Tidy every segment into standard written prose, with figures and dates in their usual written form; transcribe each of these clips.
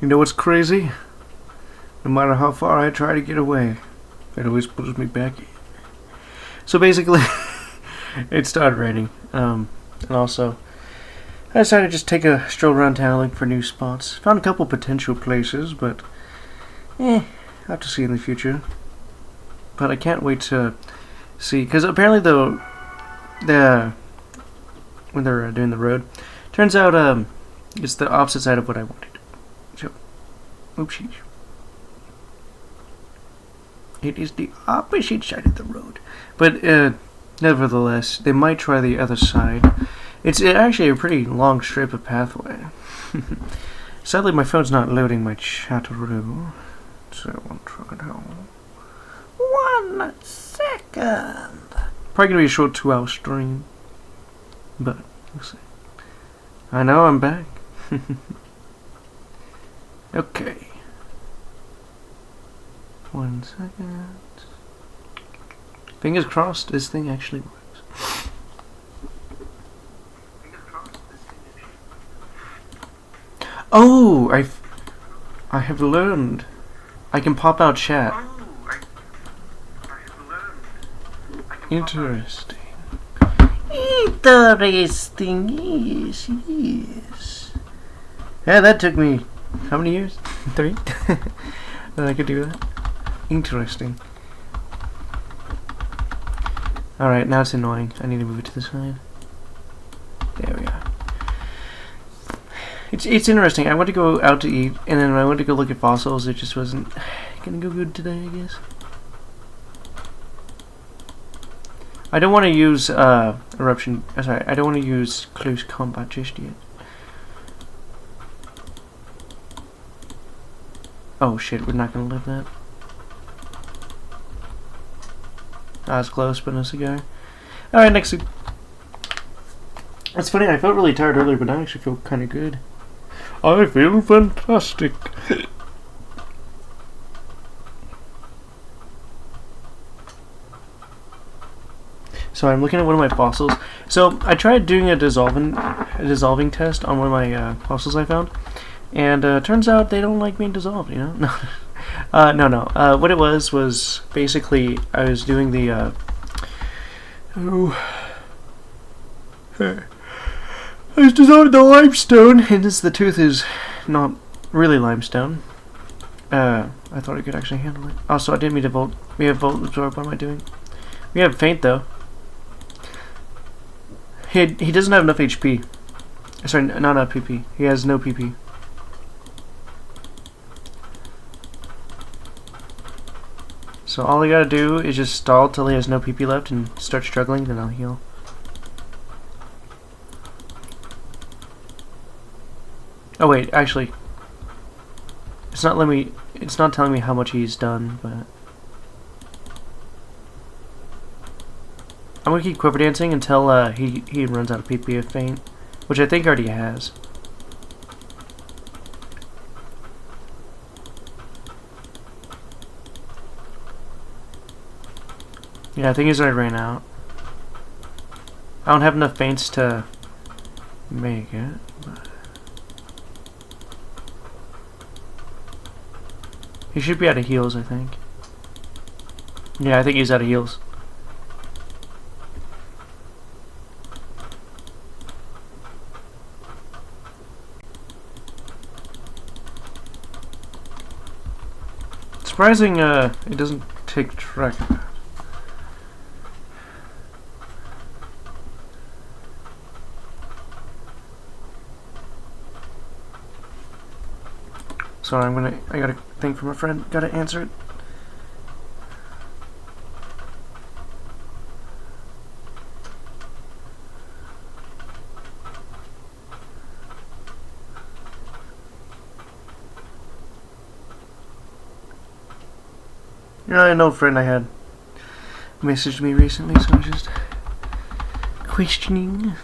You know what's crazy? No matter how far I try to get away, it always pulls me back in. So basically, it started raining. And also, I decided to just take a stroll around town looking for new spots. Found a couple potential places, but I'll have to see in the future. But I can't wait to see, because apparently when they're doing the road, turns out it's the opposite side of what I wanted. So, oopsies. It is the opposite side of the road. But nevertheless, they might try the other side. It's actually a pretty long strip of pathway. Sadly, my phone's not loading my Chatteroo. So, one second. 1 second. Probably gonna be a short 2-hour stream. But, we'll see. I know, I'm back. Okay. 1 second. Fingers crossed this thing actually works. Oh, I have learned. I can pop out chat. Interesting. Interesting, yes. Yeah, that took me how many years? 3? That I could do that. Interesting. Alright, now it's annoying. I need to move it to the side. There we are. It's interesting. I went to go out to eat, and then when I went to go look at fossils, it just wasn't gonna go good today, I guess. I don't want to use eruption. Sorry, I don't want to use close combat just yet. Oh shit, we're not gonna live that. That was close, but no cigar. Alright, next. It's funny, I felt really tired earlier, but now I actually feel kind of good. I feel fantastic. So I'm looking at one of my fossils. So I tried doing a dissolving test on one of my fossils I found, and turns out they don't like being dissolved. You know, no. What it was basically I was doing the I was dissolving the limestone, and since the tooth is not really limestone, I thought I could actually handle it. Also, I didn't mean to volt. We have volt absorb. What am I doing? We have faint though. He doesn't have enough HP. Sorry, not enough PP. He has no PP. So all I gotta do is just stall till he has no PP left and start struggling, then I'll heal. Oh wait, actually, it's not telling me how much he's done, but I'm gonna keep quiver dancing until he runs out of PP of faint, which I think already has. Yeah, I think he's already ran out. I don't have enough faints to make it, but he should be out of heals, I think. Yeah, I think he's out of heals. Surprising, it doesn't take track of that. Sorry, I got a thing from a friend. Gotta answer it. Yeah, I know a friend I had messaged me recently, so I'm just questioning.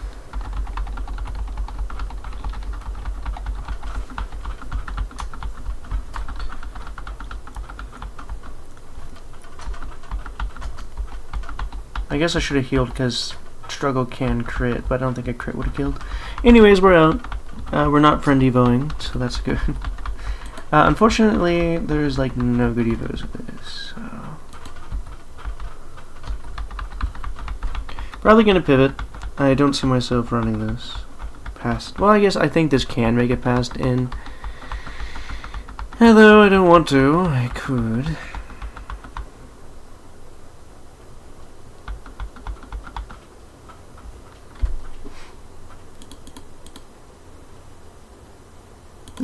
I guess I should have healed because struggle can crit, but I don't think a crit would have killed. Anyways, we're out. We're not friend evoing, so that's good. Unfortunately, there's like no good evos with this. So. Probably gonna pivot. I don't see myself running this past. Well, I guess I think this can make it past in. Although I don't want to, I could.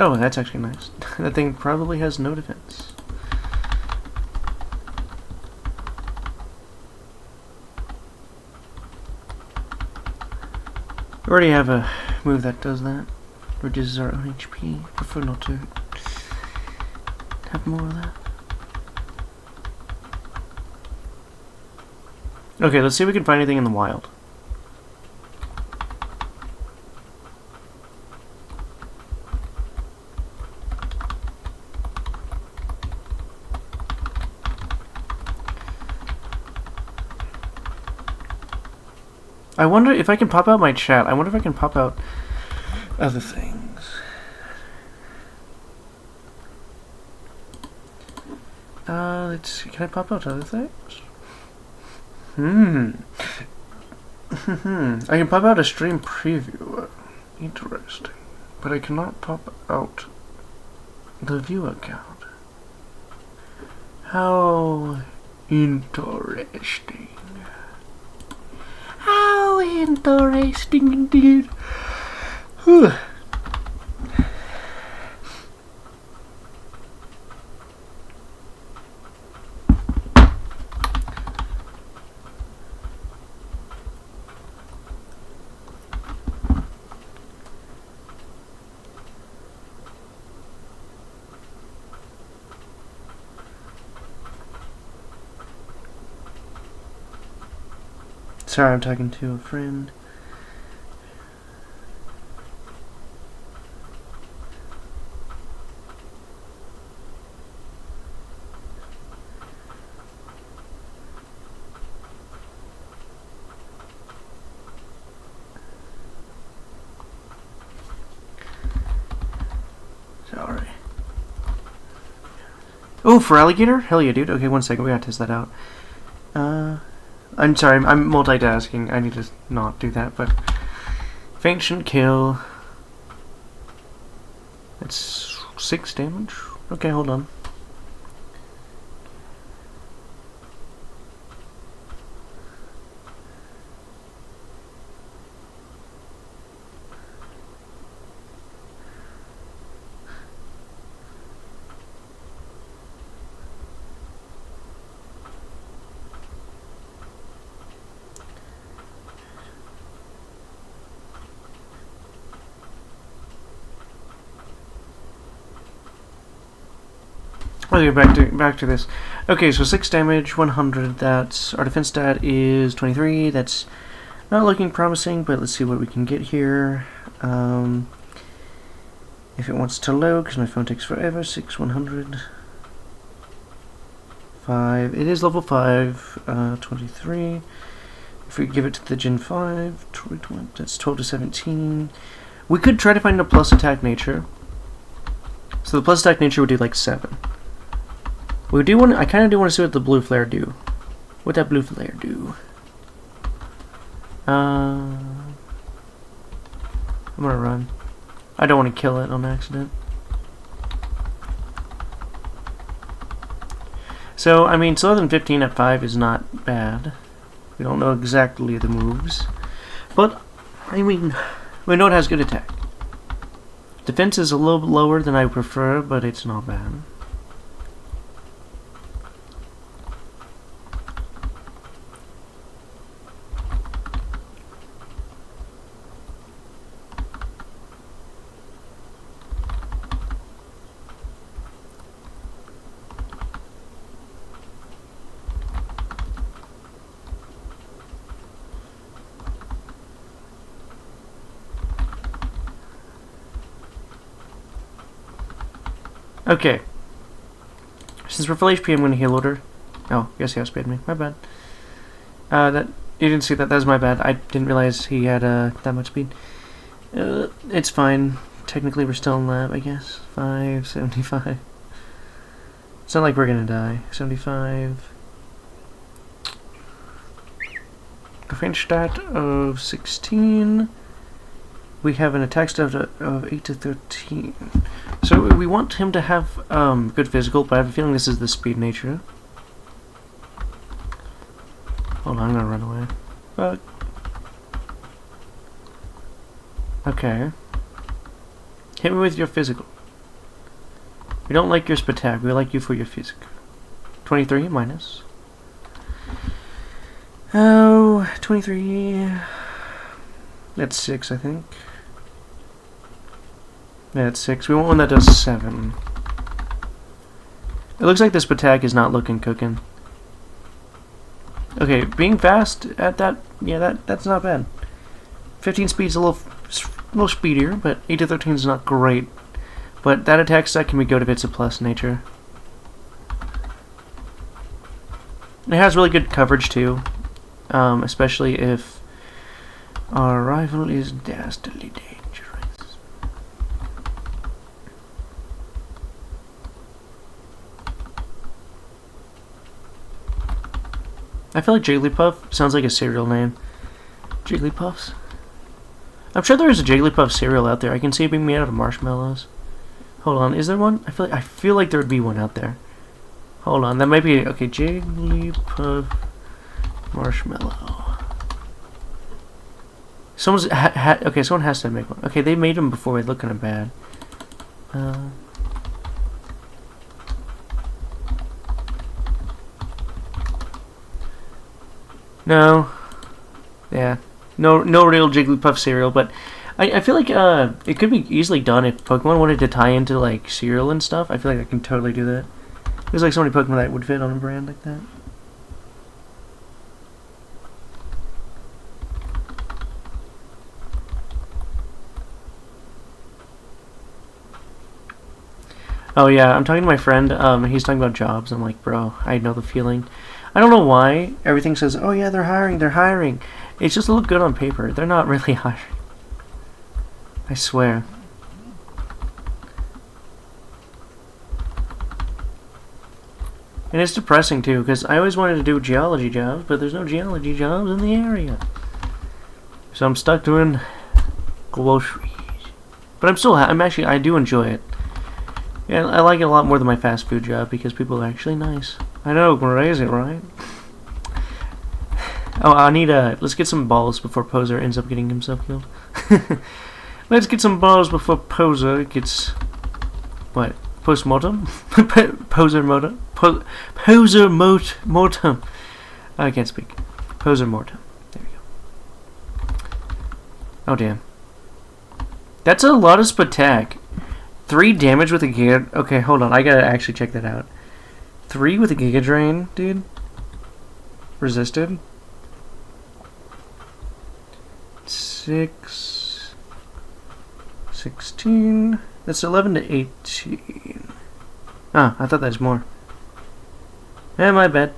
Oh, that's actually nice. That thing probably has no defense. We already have a move that does that. Reduces our own HP. Prefer not to have more of that. Okay, let's see if we can find anything in the wild. I wonder if I can pop out my chat. I wonder if I can pop out other things. Let's see. Can I pop out other things? I can pop out a stream preview. Interesting. But I cannot pop out the viewer count. How interesting. How interesting indeed. Whew. Sorry, I'm talking to a friend. Sorry. Oh, for alligator? Hell yeah, dude. Okay, one second. We gotta test that out. I'm sorry, I'm multitasking. I need to not do that, but faint shouldn't kill. That's 6 damage. Okay, hold on. Okay, back to this. Okay, so 6 damage, 100. That's our defense stat is 23. That's not looking promising, but let's see what we can get here. If it wants to load, because my phone takes forever. 6, 100. 5. It is level 5. 23. If we give it to the Gen 5, that's 12 to 17. We could try to find a plus attack nature. So the plus attack nature would do like 7. We do want. I kind of do want to see what the blue flare do. What that blue flare do? I'm gonna run. I don't want to kill it on accident. So I mean, slower than 15 at 5 is not bad. We don't know exactly the moves, but I mean, we know it has good attack. Defense is a little bit lower than I prefer, but it's not bad. Okay. Since we're full HP, I'm going to heal order. Oh, yes, he outsped me. My bad. That you didn't see that. That was my bad. I didn't realize he had that much speed. It's fine. technically we're still in lab, I guess. 575. It's not like we're gonna die. 75. Defense stat of 16. We have an attack stat of 8 to 13. So we want him to have good physical, but I have a feeling this is the speed nature. Hold on, I'm gonna run away. Fuck. Okay. Hit me with your physical. We don't like your spatak, we like you for your physical. 23 minus. Oh, 23. That's 6, I think. Yeah, that's 6. We want one that does 7. It looks like this spatak is not looking cooking. Okay, being fast at that, yeah, that's not bad. 15 speed's a little speedier, but 8 to 13 is not great. But that attack stat can be good if it's a plus nature. It has really good coverage too, especially if our rival is dastardly dangerous. I feel like Jigglypuff sounds like a cereal name. Jigglypuffs? I'm sure there is a Jigglypuff cereal out there. I can see it being made out of marshmallows. Hold on, is there one? I feel like there would be one out there. Hold on, that might be okay. Jigglypuff marshmallow. Someone's okay. Someone has to make one. Okay, they made them before. It looked kind of bad. No. Yeah. No real Jigglypuff cereal, but I feel like it could be easily done if Pokemon wanted to tie into like cereal and stuff. I feel like I can totally do that. There's like so many Pokemon that would fit on a brand like that. Oh yeah, I'm talking to my friend, and he's talking about jobs. I'm like, bro, I know the feeling. I don't know why everything says, oh yeah, they're hiring. It's just to look good on paper. They're not really hiring. I swear. And it's depressing too, because I always wanted to do geology jobs, but there's no geology jobs in the area. So I'm stuck doing groceries. But I do enjoy it. Yeah, I like it a lot more than my fast food job because people are actually nice. I know, crazy, right? Oh, I need let's get some balls before Poser ends up getting himself killed. Let's get some balls before Poser gets... What? Post-mortem? Poser mortem? Poser mortem. I can't speak. Poser mortem. There we go. Oh, damn. That's a lot of spatak. 3 damage with a Giga... Okay, hold on. I gotta actually check that out. 3 with a Giga Drain, dude. Resisted. 6... 16... That's 11 to 18. Ah, I thought that was more. Eh, my bad.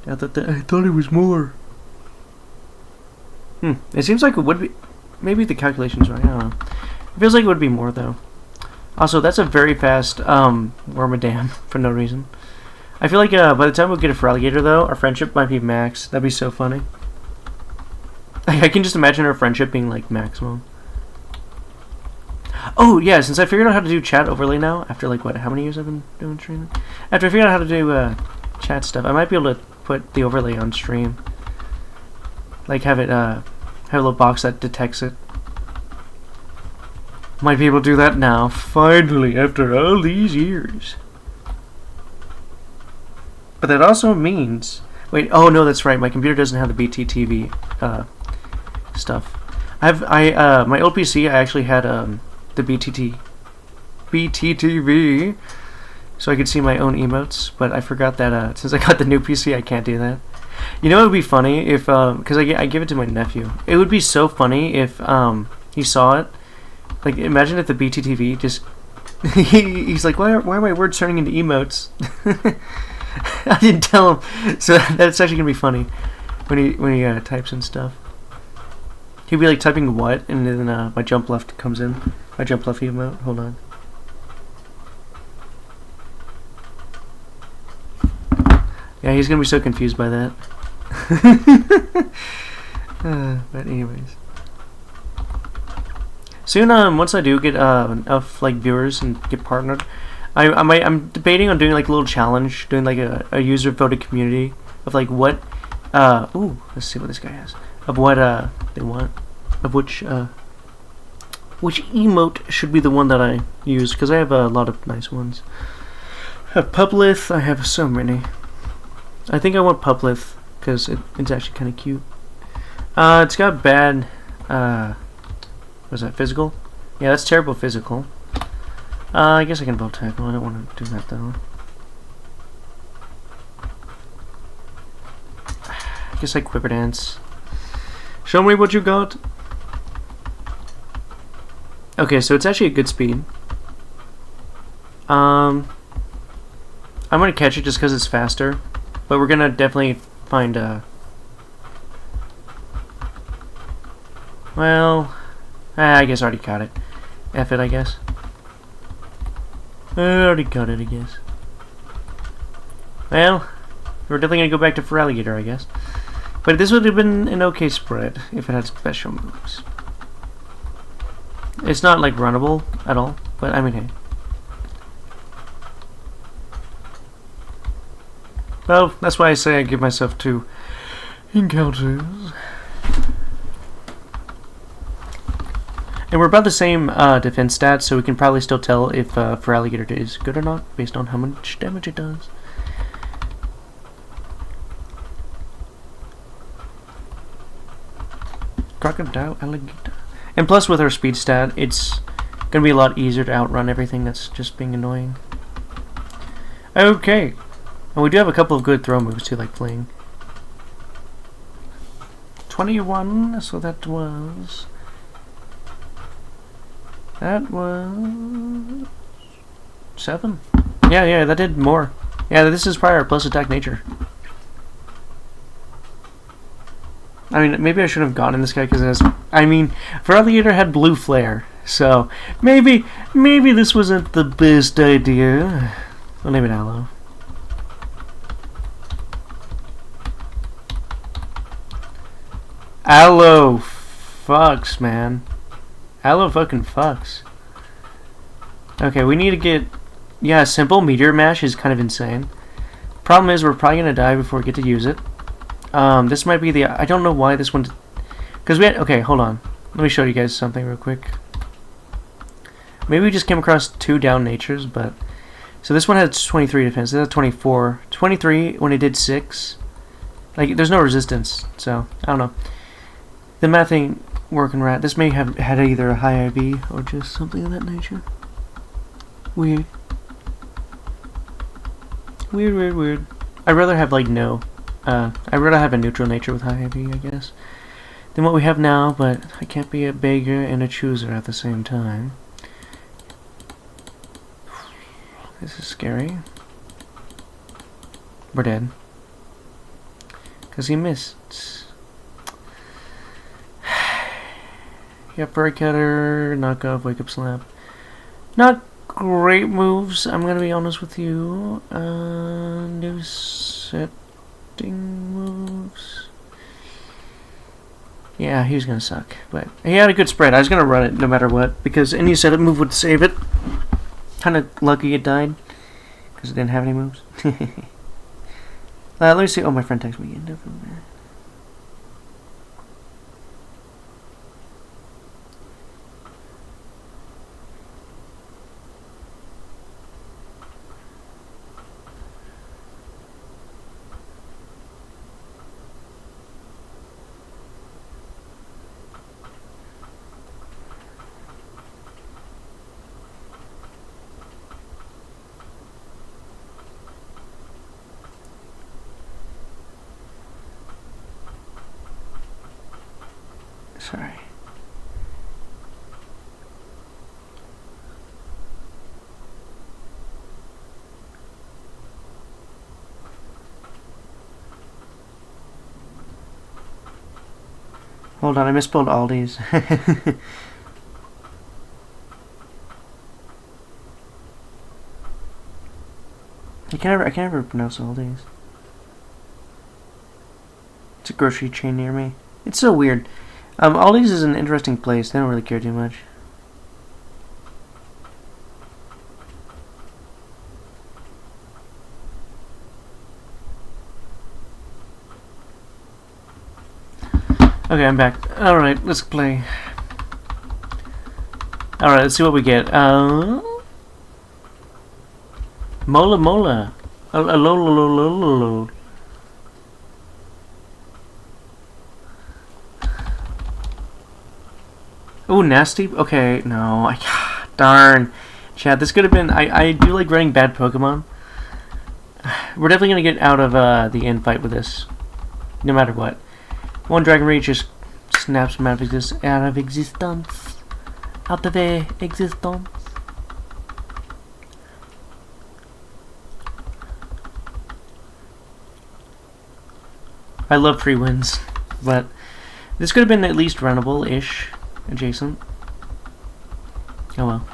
I thought it was more. It seems like it would be... Maybe the calculation's right, I don't know. It feels like it would be more, though. Also, that's a very fast Wormadam for no reason. I feel like by the time we get a Feraligatr, though, our friendship might be max. That'd be so funny. I can just imagine our friendship being like maximum. Oh yeah, since I figured out how to do chat overlay now, after like what? How many years I've been doing streaming? After I figured out how to do chat stuff, I might be able to put the overlay on stream. Like have it have a little box that detects it. Might be able to do that now, finally, after all these years. But that also means... Wait, oh no, that's right, my computer doesn't have the BTTV stuff. My old PC, I actually had the BTTV, so I could see my own emotes, but I forgot that since I got the new PC, I can't do that. You know, it would be funny if, because I give it to my nephew. It would be so funny if he saw it. Like, imagine if the BTTV just... he's like, why are my words turning into emotes? I didn't tell him. So that's actually going to be funny when he types in stuff. He'd be like typing what, and then my jump left comes in. My jump fluffy emote. Hold on. Yeah, he's gonna be so confused by that. But anyways, soon once I do get enough like viewers and get partnered, I'm debating on doing like a little challenge, doing like a user voted community of like what ooh, let's see what this guy has, of what they want, of which emote should be the one that I use, because I have a lot of nice ones. I have Puplith, I have so many. I think I want Puplith because it's actually kind of cute. It's got bad, what's that, physical? Yeah, that's terrible physical. I guess I can bow tackle. I don't want to do that though. I guess I quiver dance. Show me what you got. Okay, so it's actually a good speed. I'm gonna catch it just because it's faster, but we're gonna definitely find well, I guess I already caught it. F it, I guess. I already caught it, I guess. Well, we're definitely gonna go back to Feraligatr, I guess. But this would have been an okay spread if it had special moves. It's not like runnable at all, but I mean, hey. Well, that's why I say I give myself 2 encounters. And we're about the same defense stats, so we can probably still tell if Feraligatr is good or not, based on how much damage it does. Crocodile, alligator. And plus with our speed stat, it's gonna be a lot easier to outrun everything that's just being annoying. Okay. And we do have a couple of good throw moves too, like fling. 21, so that was 7. Yeah, that did more. Yeah, this is prior plus attack nature. I mean, maybe I shouldn't have gotten this guy because it has. I mean, Feraligatr had blue flare, so maybe this wasn't the best idea. I'll name it Aloe. Aloe fucks, man. Aloe fucking fucks. Okay, we need to get. Yeah, simple meteor mash is kind of insane. Problem is, we're probably gonna die before we get to use it. This might be the. I don't know why this one. Because we had. Okay, hold on. Let me show you guys something real quick. Maybe we just came across 2 down natures, but. So this one has 23 defense. This has 24. 23 when it did 6. Like, there's no resistance, so I don't know. The math ain't working right. This may have had either a high IV or just something of that nature. Weird. Weird. I'd rather have like no. I'd rather have a neutral nature with high IV, I guess, than what we have now. But I can't be a beggar and a chooser at the same time. This is scary. We're dead. Because he missed. Yeah, Furry Cutter, Knock Off, Wake Up Slap. Not great moves, I'm gonna be honest with you. New setting moves. Yeah, he was gonna suck, but he had a good spread. I was gonna run it no matter what, because any setup move would save it. Kinda lucky it died, because it didn't have any moves. Let me see. Oh, my friend texted me again. Definitely. Sorry. Hold on, I misspelled Aldi's. I can't ever pronounce Aldi's. It's a grocery chain near me. It's so weird. Aldi's is an interesting place. They don't really care too much. Okay, I'm back. Alright, let's play. Alright, let's see what we get. Mola Mola. Oh, nasty. Okay, no. Darn. Chad, this could have been. I do like running bad Pokemon. We're definitely gonna get out of the end fight with this, no matter what. One Dragon Rage just snaps him out of existence. Out of existence. I love free wins, but this could have been at least runnable-ish, adjacent. Oh well.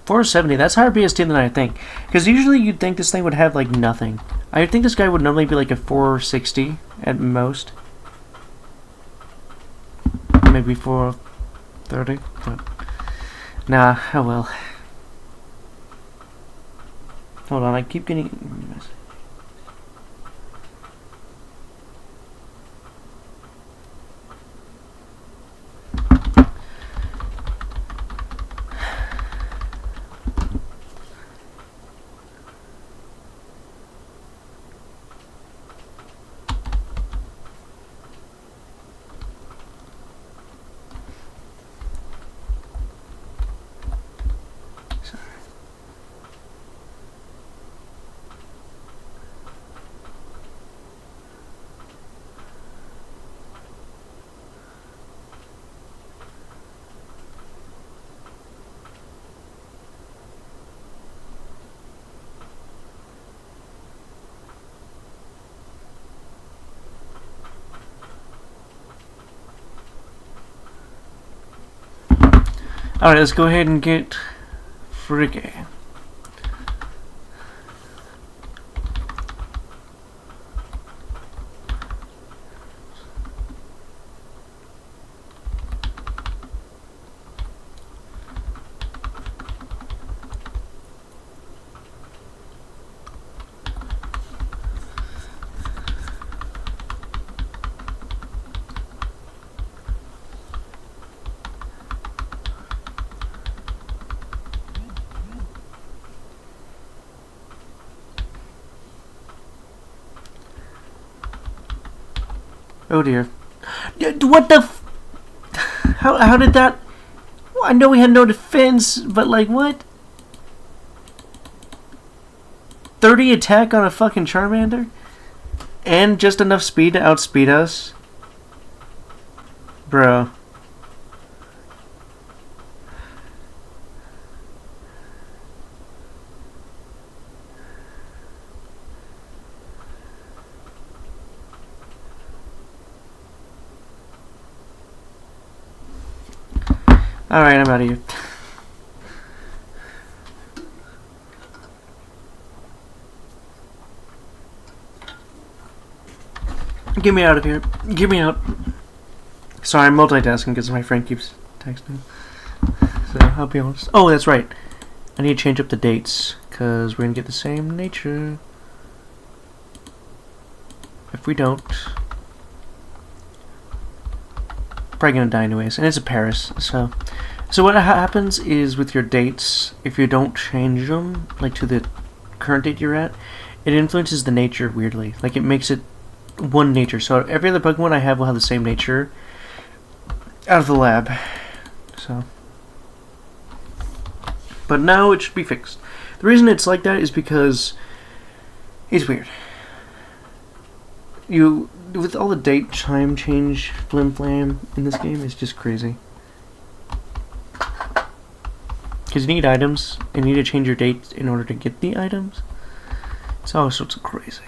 $470, that's higher BST than I think. Because usually you'd think this thing would have like nothing. I think this guy would normally be like a 460 at most. Maybe 430, but nah, oh well. Hold on, I keep getting... Alright, let's go ahead and get Friggy. Oh dear. What the f... How did that... I know we had no defense, but like, what? 30 attack on a fucking Charmander? And just enough speed to outspeed us? Bro. Alright, I'm out of here. Get me out of here. Get me out. Sorry, I'm multitasking because my friend keeps texting. So, I'll be honest. Oh, that's right. I need to change up the dates because we're going to get the same nature. If we don't... probably going to die anyways. And it's a Paris, so... So what happens is with your dates, if you don't change them, like to the current date you're at, it influences the nature weirdly. Like it makes it one nature. So every other Pokemon I have will have the same nature out of the lab. So, but now it should be fixed. The reason it's like that is because it's weird. You, with all the date time change flim flam in this game, it's just crazy. Because you need items, and you need to change your date in order to get the items. It's all sorts of crazy.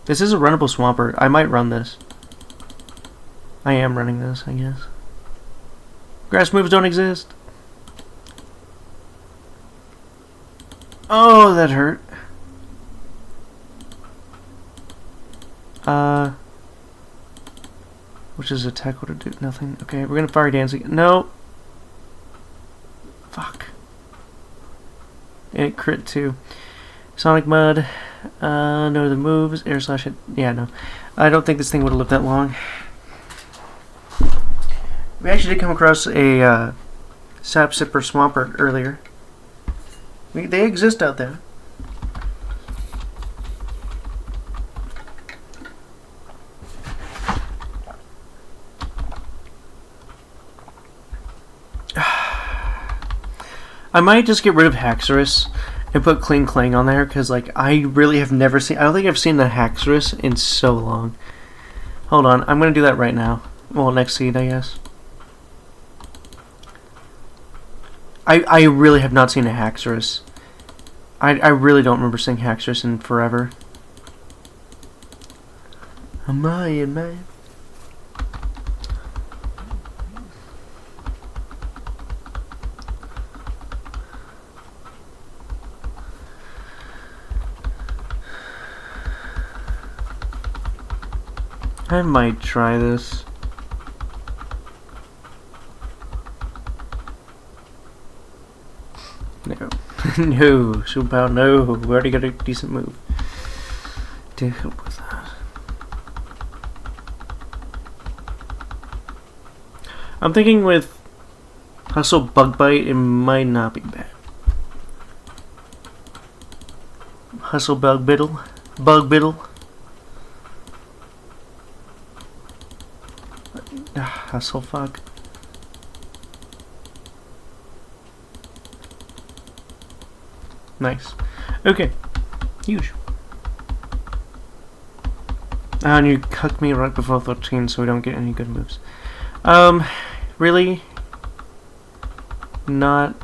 This is a runnable Swampert. I might run this. I am running this, I guess. Grass moves don't exist. Oh, that hurt. Which is attack would do nothing. Okay, we're gonna fire dance again. No. Fuck. It crit too. Sonic Mud. No other moves. Air slash hit. Yeah, no. I don't think this thing would have lived that long. We actually did come across a Sap Sipper Swampert earlier. They exist out there. I might just get rid of Haxorus and put Kling Klang on there, because like I really have never seen. I don't think I've seen the Haxorus in so long. Hold on, I'm gonna do that right now. Well, next seed, I guess. I really have not seen a Haxorus. I really don't remember seeing Haxorus in forever. Am I in man? I might try this. No. No, Subow, no. We already got a decent move to help with that. I'm thinking with Hustle Bug Bite, it might not be bad. Hustle Bug Biddle. Bug Biddle. Hustle fuck. Nice. Okay. Huge. And you cucked me right before 13, so we don't get any good moves. Really? Not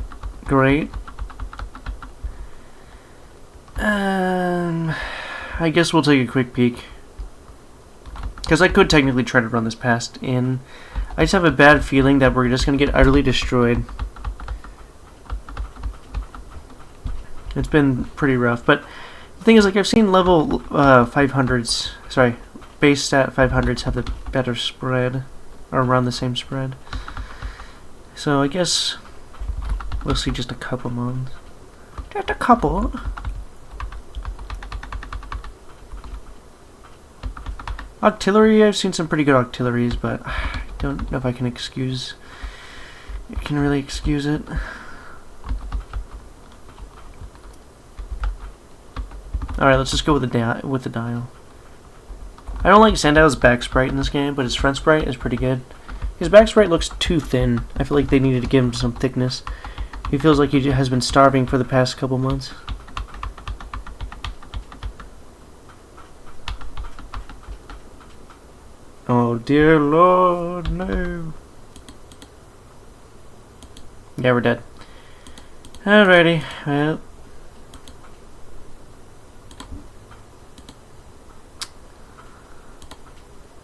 great. I guess we'll take a quick peek. Because I could technically try to run this past in. I just have a bad feeling that we're just going to get utterly destroyed. It's been pretty rough, but the thing is, like, I've seen level 500s, sorry, base stat 500s have the better spread, or around the same spread. So I guess we'll see just a couple months. Just a couple. Artillery, I've seen some pretty good artilleries, but I don't know if I can really excuse it. Alright, let's just go with the dial. I don't like Sandow's back sprite in this game, but his front sprite is pretty good. His back sprite looks too thin. I feel like they needed to give him some thickness. He feels like he has been starving for the past couple months. Oh dear Lord, no. Yeah, we're dead. Alrighty, well.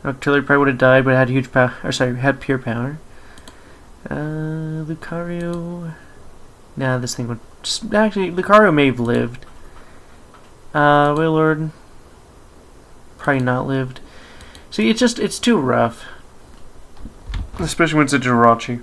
Artillery probably would have died, but it had huge power. Or sorry, had pure power. Lucario. Nah, this thing would. Actually, Lucario may have lived. Wailord. Probably not lived. See, it's too rough. Especially when it's a Jirachi.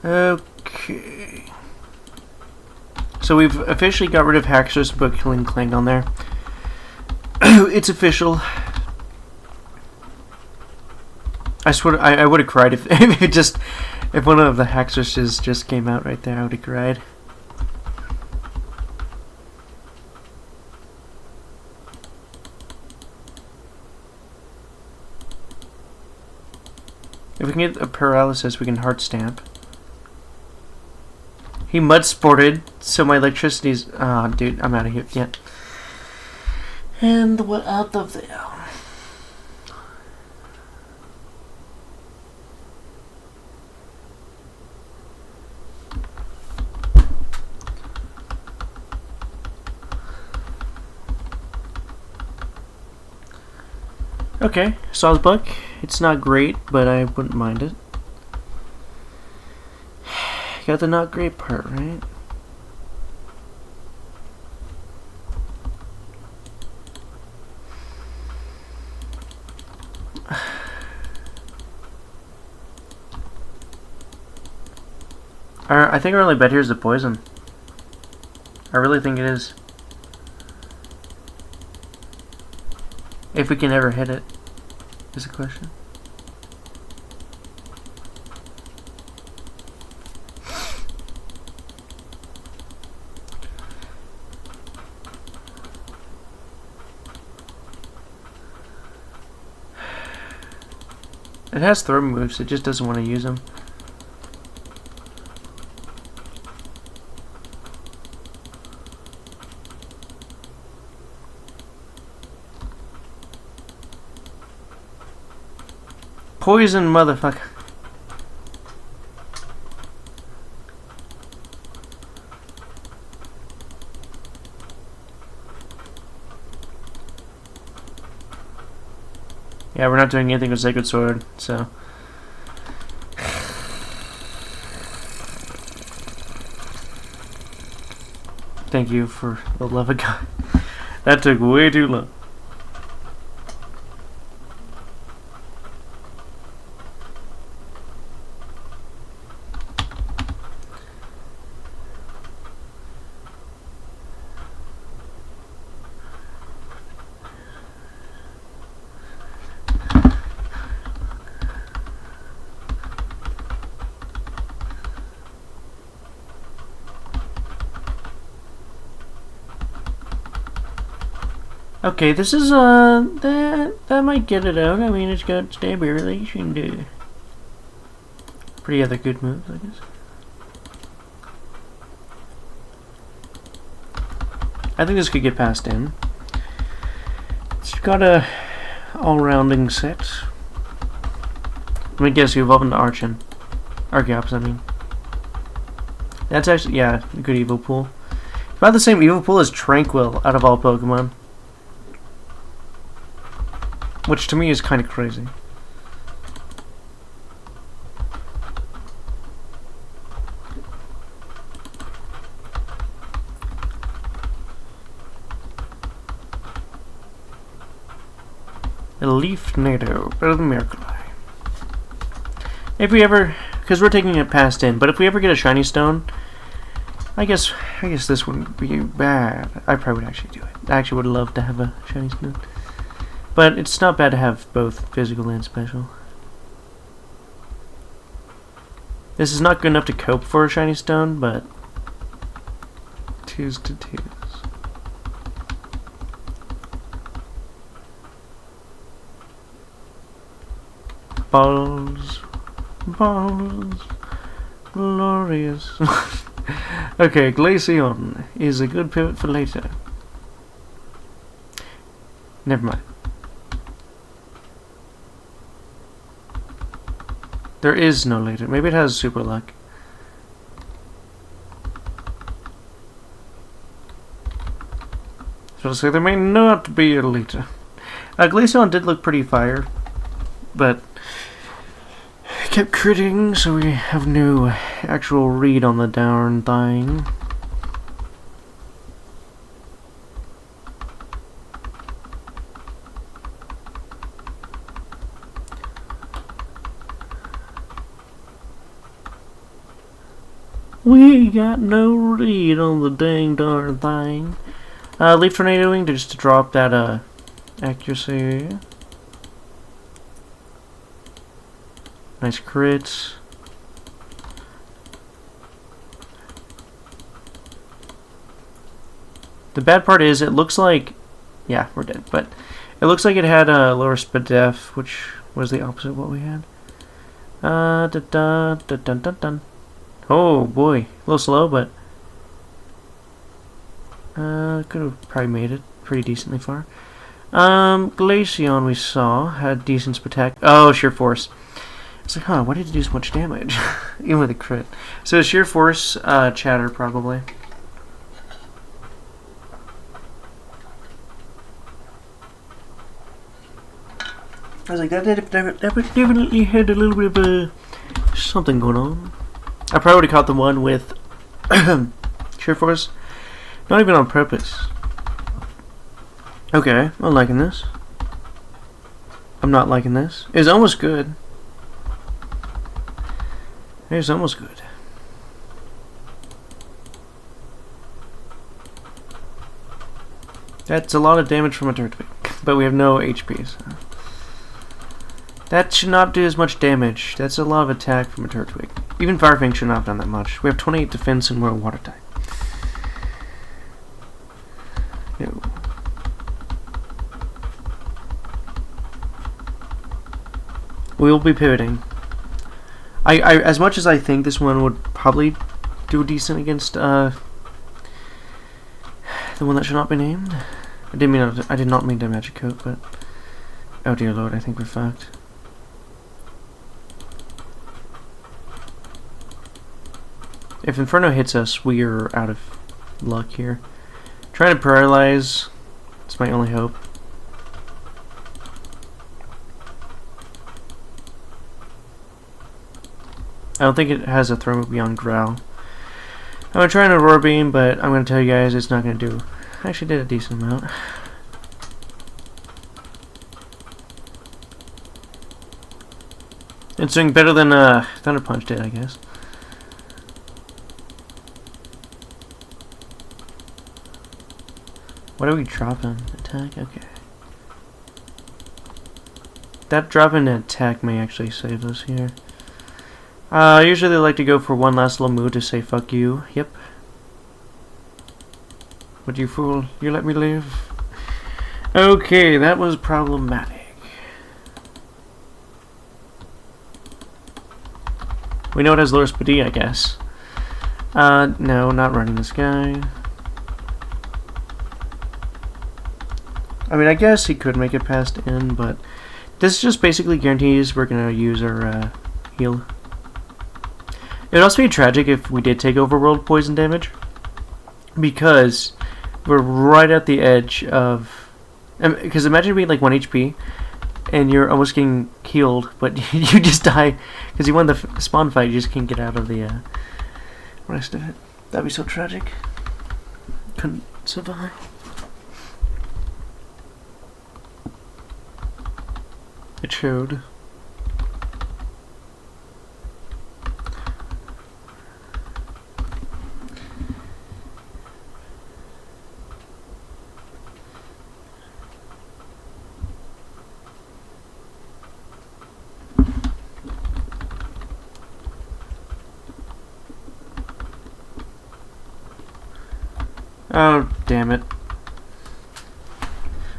Okay. So we've officially got rid of Haxorus, but Kling Klang on there. It's official. I swear, I would have cried if if one of the Haxoruses just came out right there. I would have cried. If we can get a paralysis, we can heart stamp. He mud sported, so my electricity's. Ah, oh, dude, I'm out of here. Yeah. And what out of there? Okay, Sawsbuck. It's not great, but I wouldn't mind it. Got the not great part, right? I think our only bet here is the poison. I really think it is. If we can ever hit it, is the question. It has throw moves, it just doesn't want to use them. Poison motherfucker. Yeah, we're not doing anything with Sacred Sword, so. Thank you for the love of God. That took way too long. Okay, this is that might get it out. I mean, it's got stabilization too. Pretty other good moves, I guess. I think this could get passed in. It's got a all-rounding set. Let me guess, you evolve into Archeops, I mean. That's actually, yeah, a good evil pool. About the same evil pool as Tranquil out of all Pokemon. Which to me is kind of crazy. A Leaf Nado, better than Miracle Eye. If we ever, because we're taking it past in, but if we ever get a shiny stone, I guess this wouldn't be bad. I probably would actually do it. I actually would love to have a shiny stone. But it's not bad to have both physical and special. This is not good enough to cope for a shiny stone, but twos to twos. Balls, glorious. Okay, Glaceon is a good pivot for later. Never mind. There is no later. Maybe it has super luck. So to say, there may not be a later. Glaceon did look pretty fire, but kept critting, so we have no actual read on the darn thing. We got no read on the dang darn thing. Leaf Tornadoing just to drop that accuracy. Nice crits. The bad part is it looks like, yeah, we're dead, but it looks like it had a lower SPDEF, which was the opposite of what we had. Dun. Oh boy, a little slow, but could have probably made it pretty decently far. Glaceon we saw had decent protect. Oh, Sheer Force. It's like, huh, why did it do so much damage? Even with a crit. So Sheer Force, Chatter probably. I was like, that definitely had a little bit of something going on. I probably would have caught the one with Sheer Force. Not even on purpose. Okay, I'm liking this. I'm not liking this. It's almost good. It's almost good. That's a lot of damage from a Turtwig, but we have no HP, so. That should not do as much damage. That's a lot of attack from a Turtwig. Even Firefang should not have done that much. We have 28 defense and we're a water type. No. We will be pivoting. I as much as I think this one would probably do decent against the one that should not be named. I did not mean to magic coat, but oh dear lord, I think we're fucked. If Inferno hits us, we are out of luck here. Trying to paralyze. It's my only hope. I don't think it has a throw move beyond Growl. I'm going to try an Aurora Beam, but I'm going to tell you guys it's not going to do. I actually did a decent amount. It's doing better than Thunder Punch did, I guess. What are we dropping? Attack? Okay. That drop in attack may actually save us here. Usually they like to go for one last little move to say fuck you. Yep. But you fool, you let me live. Okay, that was problematic. We know it has lower speed, I guess. No, not running this guy. I mean, I guess he could make it past in, but this just basically guarantees we're gonna use our heal. It would also be tragic if we did take overworld poison damage, because we're right at the edge of. Because imagine being like 1 HP, and you're almost getting healed, but you just die because you won the spawn fight. You just can't get out of the rest of it. That'd be so tragic. Couldn't survive. It showed. Oh, damn it.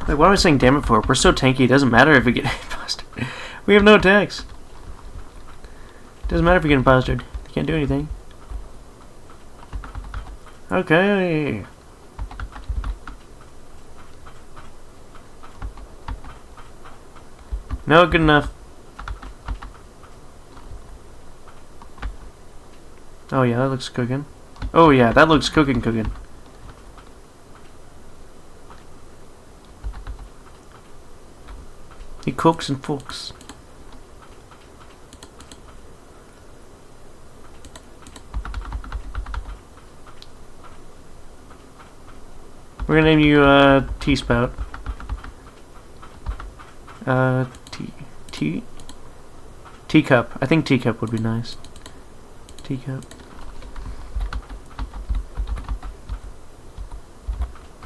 Like, what am I saying damn it for? We're so tanky, it doesn't matter if we get impostered. We have no attacks. Doesn't matter if we get impostered. They can't do anything. Okay. No, good enough. Oh yeah, that looks cooking. Oh yeah, that looks cooking. He cooks and fucks. We're gonna name you T-Spout. Teacup. I think Teacup would be nice. Teacup.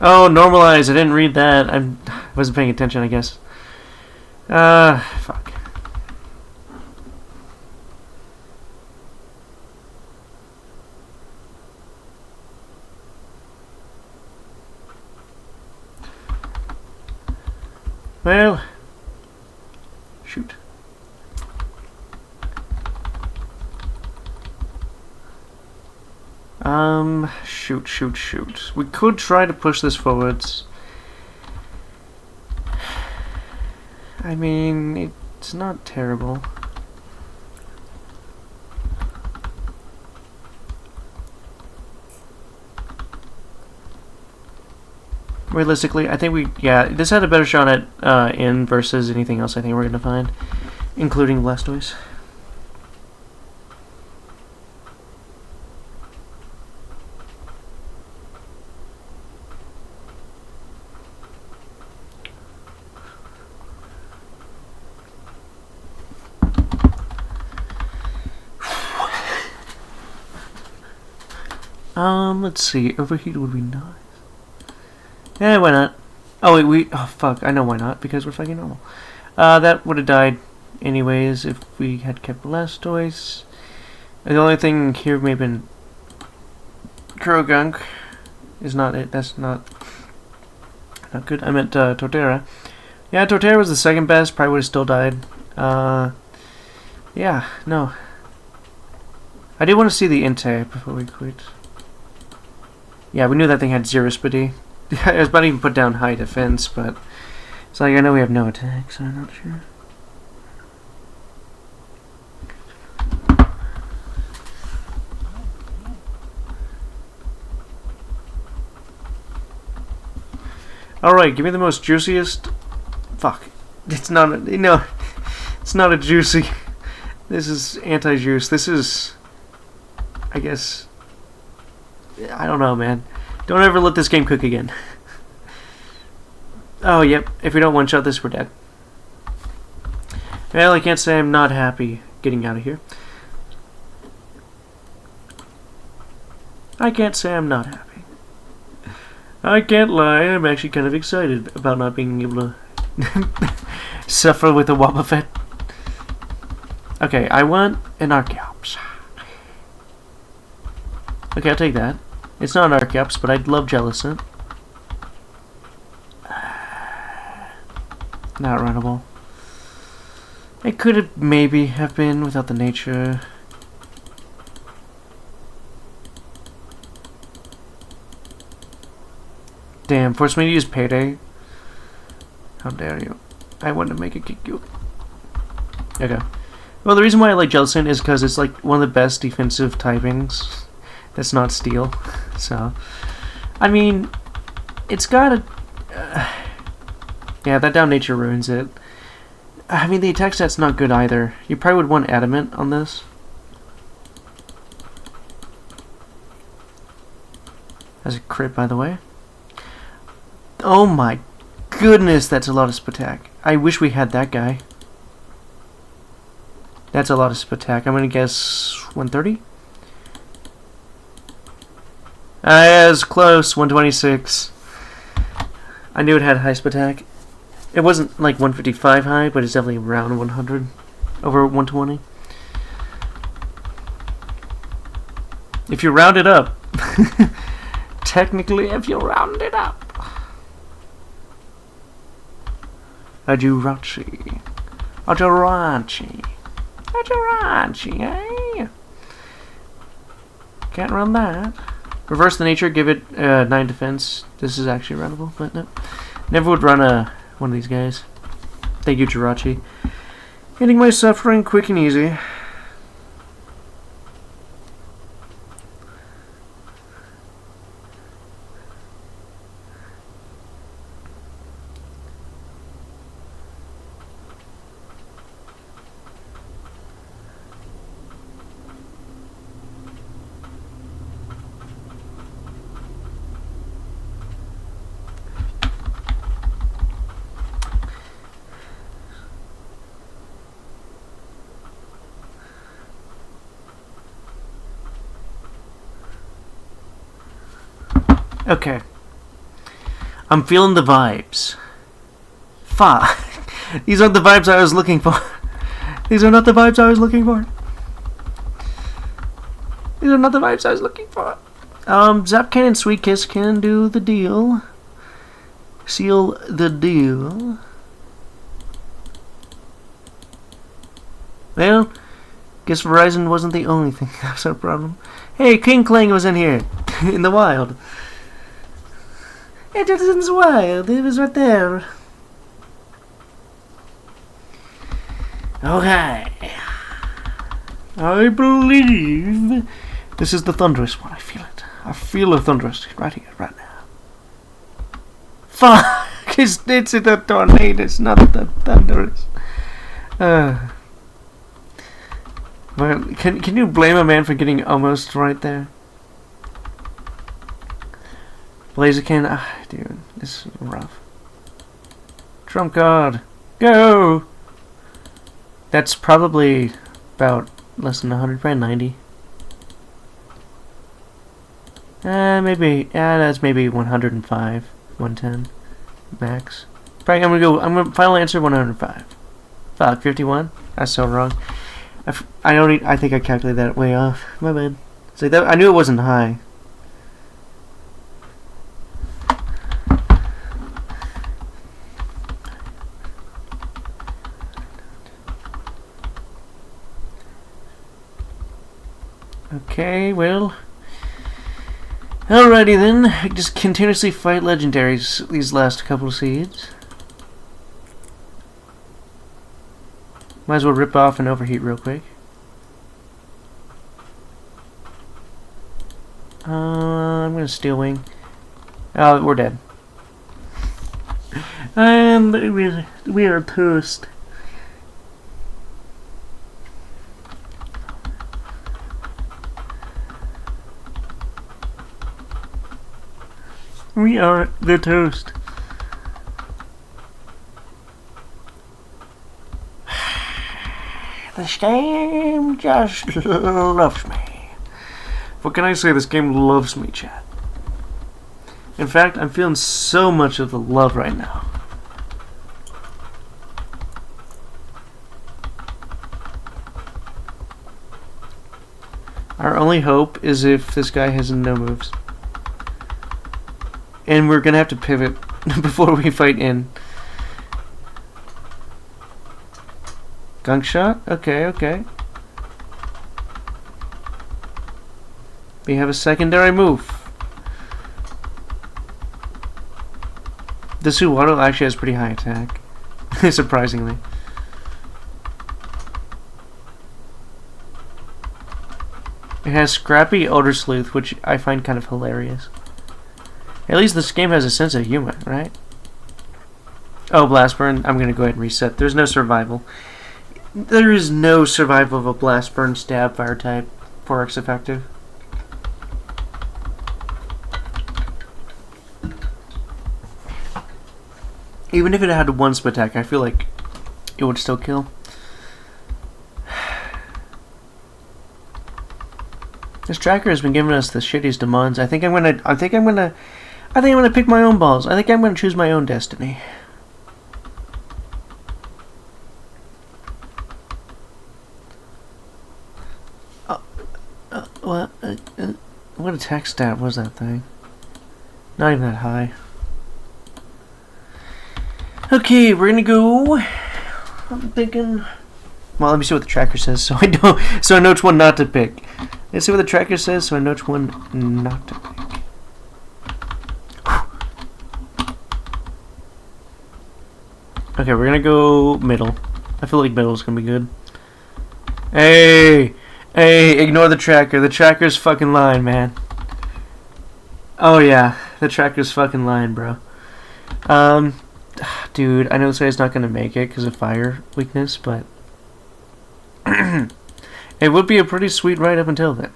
Oh, normalize. I didn't read that. I wasn't paying attention, I guess. Fuck. Well, shoot. Shoot. We could try to push this forwards. I mean, it's not terrible. realistically. I think this had a better shot at in versus anything else I think we're gonna find, including Blastoise. Let's see. Overheat would be nice. Yeah, why not? Oh wait, oh fuck, I know why not, because we're fucking normal. That would have died anyways if we had kept Blastoise. The only thing here may have been Kurogunk is not it. That's not good. I meant Torterra. Yeah, Torterra was the second best. Probably would have still died. Yeah, no. I did want to see the Entei before we quit. Yeah, we knew that thing had zero speed. I was about to even put down high defense, but it's like I know we have no attack, so I'm not sure. Alright, give me the most juiciest. Fuck. It's not a. No. It's not a juicy. This is anti-juice. This is. I guess. I don't know, man. Don't ever let this game cook again. Oh, yep. If we don't one-shot this, we're dead. Well, I can't say I'm not happy getting out of here. I can't say I'm not happy. I can't lie. I'm actually kind of excited about not being able to suffer with a Wobbuffet. Okay, I want an Archeops. Okay, I'll take that. It's not an Archeops, but I'd love Jellicent. Not runnable. It could have maybe have been without the nature. Damn, force me to use Payday. How dare you. I want to make it kick you. Okay. Well, the reason why I like Jellicent is because it's like one of the best defensive typings. That's not Steel. So, I mean, it's got a... yeah, that down nature ruins it. I mean, the attack stat's not good either. You probably would want Adamant on this. That's a crit, by the way. Oh my goodness, that's a lot of Spatak. I wish we had that guy. That's a lot of Spatak. I'm gonna guess 130? As close, 126. I knew it had high Spatak. It wasn't like 155 high, but it's definitely around 100. Over 120. If you round it up. Technically, if you round it up. A Jirachi. A Jirachi. A Jirachi, eh? Can't run that. Reverse the nature, give it 9 defense. This is actually runnable, but no. Never would run one of these guys. Thank you, Jirachi. Ending my suffering quick and easy. Okay. I'm feeling the vibes. Fuck. These aren't the vibes I was looking for. These are not the vibes I was looking for. These are not the vibes I was looking for. Zapcan and Sweet Kiss can do the deal. Seal the deal. Well, guess Verizon wasn't the only thing that was our problem. Hey, King Klang was in here. In the wild. It was wild. It was right there. Okay. I believe this is the thunderous one. I feel it. I feel a thunderous right here, right now. Fuck! It's the tornadoes, not the thunders. But can you blame a man for getting almost right there? Blaziken, dude, this is rough. Trump card, go! That's probably about less than 100, probably 90. Maybe, that's maybe 105, 110, max. Probably, I'm gonna final answer 105. Fuck, 51? That's so wrong. I think I calculated that way off. My bad. It's like that, I knew it wasn't high. Okay, well. Alrighty then. Just continuously fight legendaries these last couple of seeds. Might as well rip off and overheat real quick. I'm gonna Steel Wing. Oh, we're dead. And we are toast. We are the toast. This game just loves me. What can I say? This game loves me, chat. In fact, I'm feeling so much of the love right now. Our only hope is if this guy has no moves. And we're gonna have to pivot before we fight in. Gunk shot? Okay, okay. We have a secondary move. The Suwaddle actually has pretty high attack. Surprisingly. It has Scrappy Elder Sleuth, which I find kind of hilarious. At least this game has a sense of humor, right? Oh, Blast Burn. I'm gonna go ahead and reset. There's no survival. There is no survival of a Blast Burn stab fire type 4x effective. Even if it had one attack, I feel like it would still kill. This tracker has been giving us the shittiest demands. I think I'm gonna pick my own balls. I think I'm gonna choose my own destiny. What attack stat was that thing? Not even that high. Okay, we're gonna go. I'm thinking. Well, let me see what the tracker says, so I know which one not to pick. Let's see what the tracker says, so I know which one not to pick. Okay, we're gonna go middle. I feel like middle's gonna be good. Hey, ignore the tracker. The tracker's fucking lying, man. Oh yeah, the tracker's fucking lying, bro. Dude, I know this guy's not gonna make it because of fire weakness, but it would be a pretty sweet ride up until then.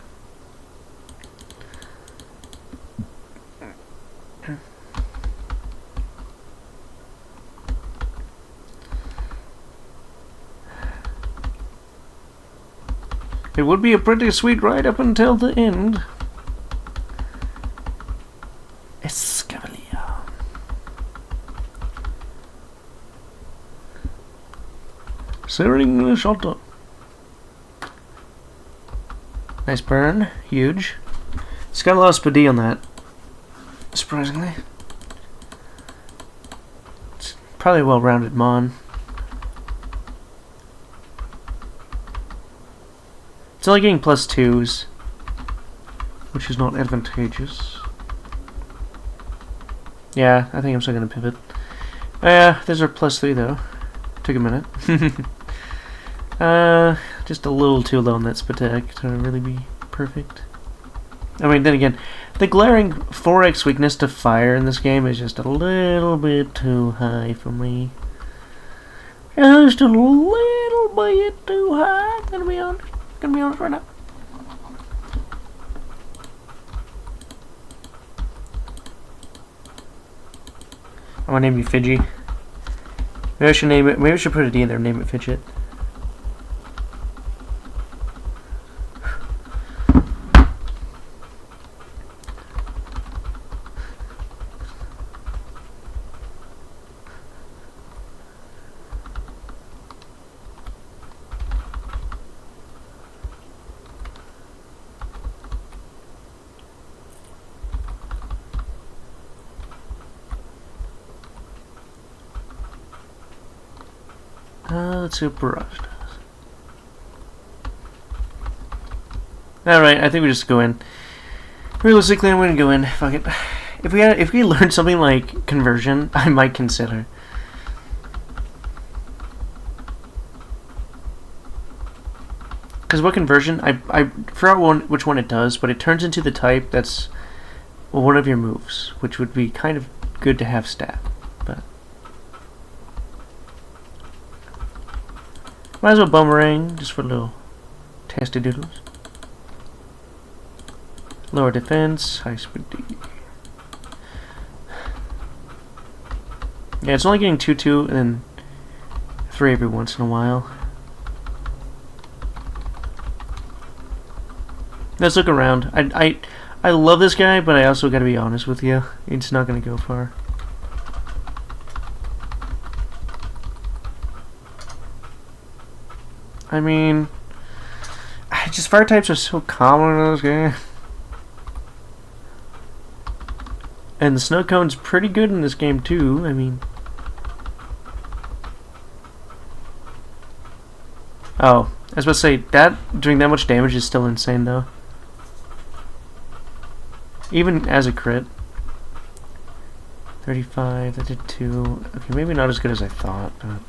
It would be a pretty sweet ride up until the end. Escavalier. Searing the shot. Nice burn. Huge. It's got a lot of speed on that. Surprisingly. It's probably a well-rounded mon. It's only getting +2s, which is not advantageous. Yeah, I think I'm still gonna pivot. Yeah, there's our +3 though. Took a minute. Just a little too low on that Spatek to really be perfect. I mean, then again, the glaring 4x weakness to fire in this game is just a little bit too high for me. Just a little bit too high. Gonna be honest right now. I'm gonna name you Fidgy. Maybe I should name it. Maybe I should put a D in there. Name it Fidget. Let's see what Barrage does. Alright, I think we just go in. Realistically, I'm gonna go in. Fuck it. If we learned something like conversion, I might consider. Because what conversion? I forgot which one it does, but it turns into the type that's one of your moves, which would be kind of good to have stat. But might as well Boomerang, just for a little tasty doodles. Lower defense, high speed D. Yeah, it's only getting 2-2 and then 3 every once in a while. Let's look around. I love this guy, but I also gotta be honest with you. It's not gonna go far. I mean, just fire types are so common in this game. And the snow cone's pretty good in this game too, I mean. Oh, I was about to say, that doing that much damage is still insane though. Even as a crit. 35, that did 2. Okay, maybe not as good as I thought, but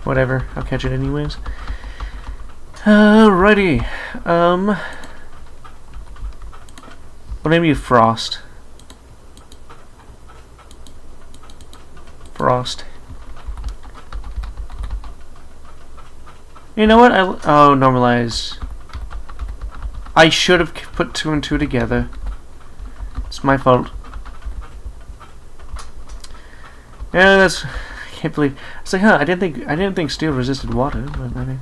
whatever, I'll catch it anyways. Alrighty. What name you? Frost. Frost. You know what? Oh, normalize. I should have put 2 and 2 together. It's my fault. Yeah, that's. I can't believe. It's like, I didn't think steel resisted water, but I think.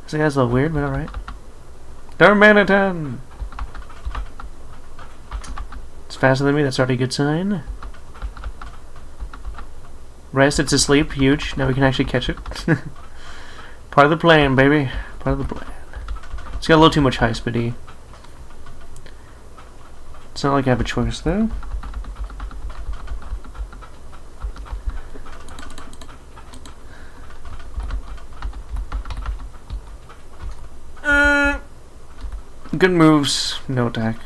It's like, that's a little weird, but alright. Darmanitan! It's faster than me, that's already a good sign. Rest, it's asleep, huge. Now we can actually catch it. Part of the plan, baby. Part of the plan. It's got a little too much high speed. It's not like I have a choice, though. Good moves, no attack.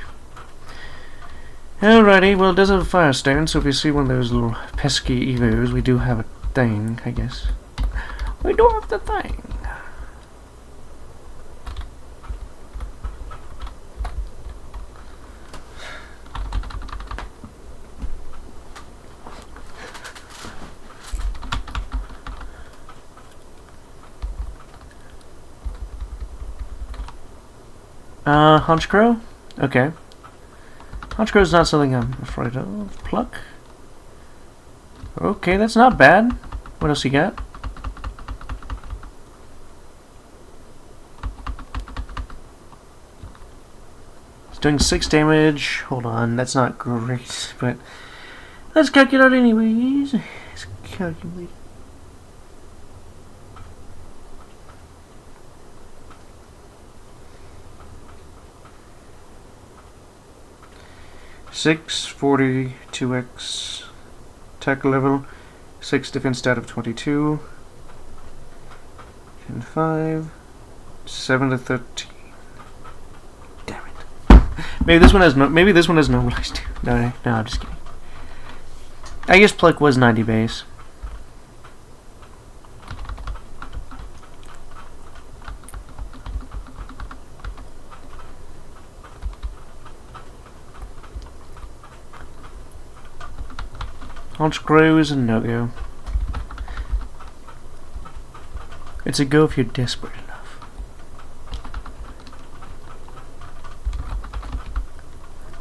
Alrighty, well it does have a fire stance, so if you see one of those little pesky evos, we do have a thing, I guess. We do have the thing. Honchcrow? Okay. Honchcrow is not something I'm afraid of. Pluck? Okay, that's not bad. What else you got? It's doing 6 damage. Hold on, that's not great, but let's calculate anyways. Let's calculate. Six 42x tech level, 6 defense stat of 22, and 5, 7 to 13. Damn it! Maybe this one has maybe this one has normalized too. No, I'm just kidding. I guess Pluck was 90 base. Honchkrow is a no-go. It's a go if you're desperate enough.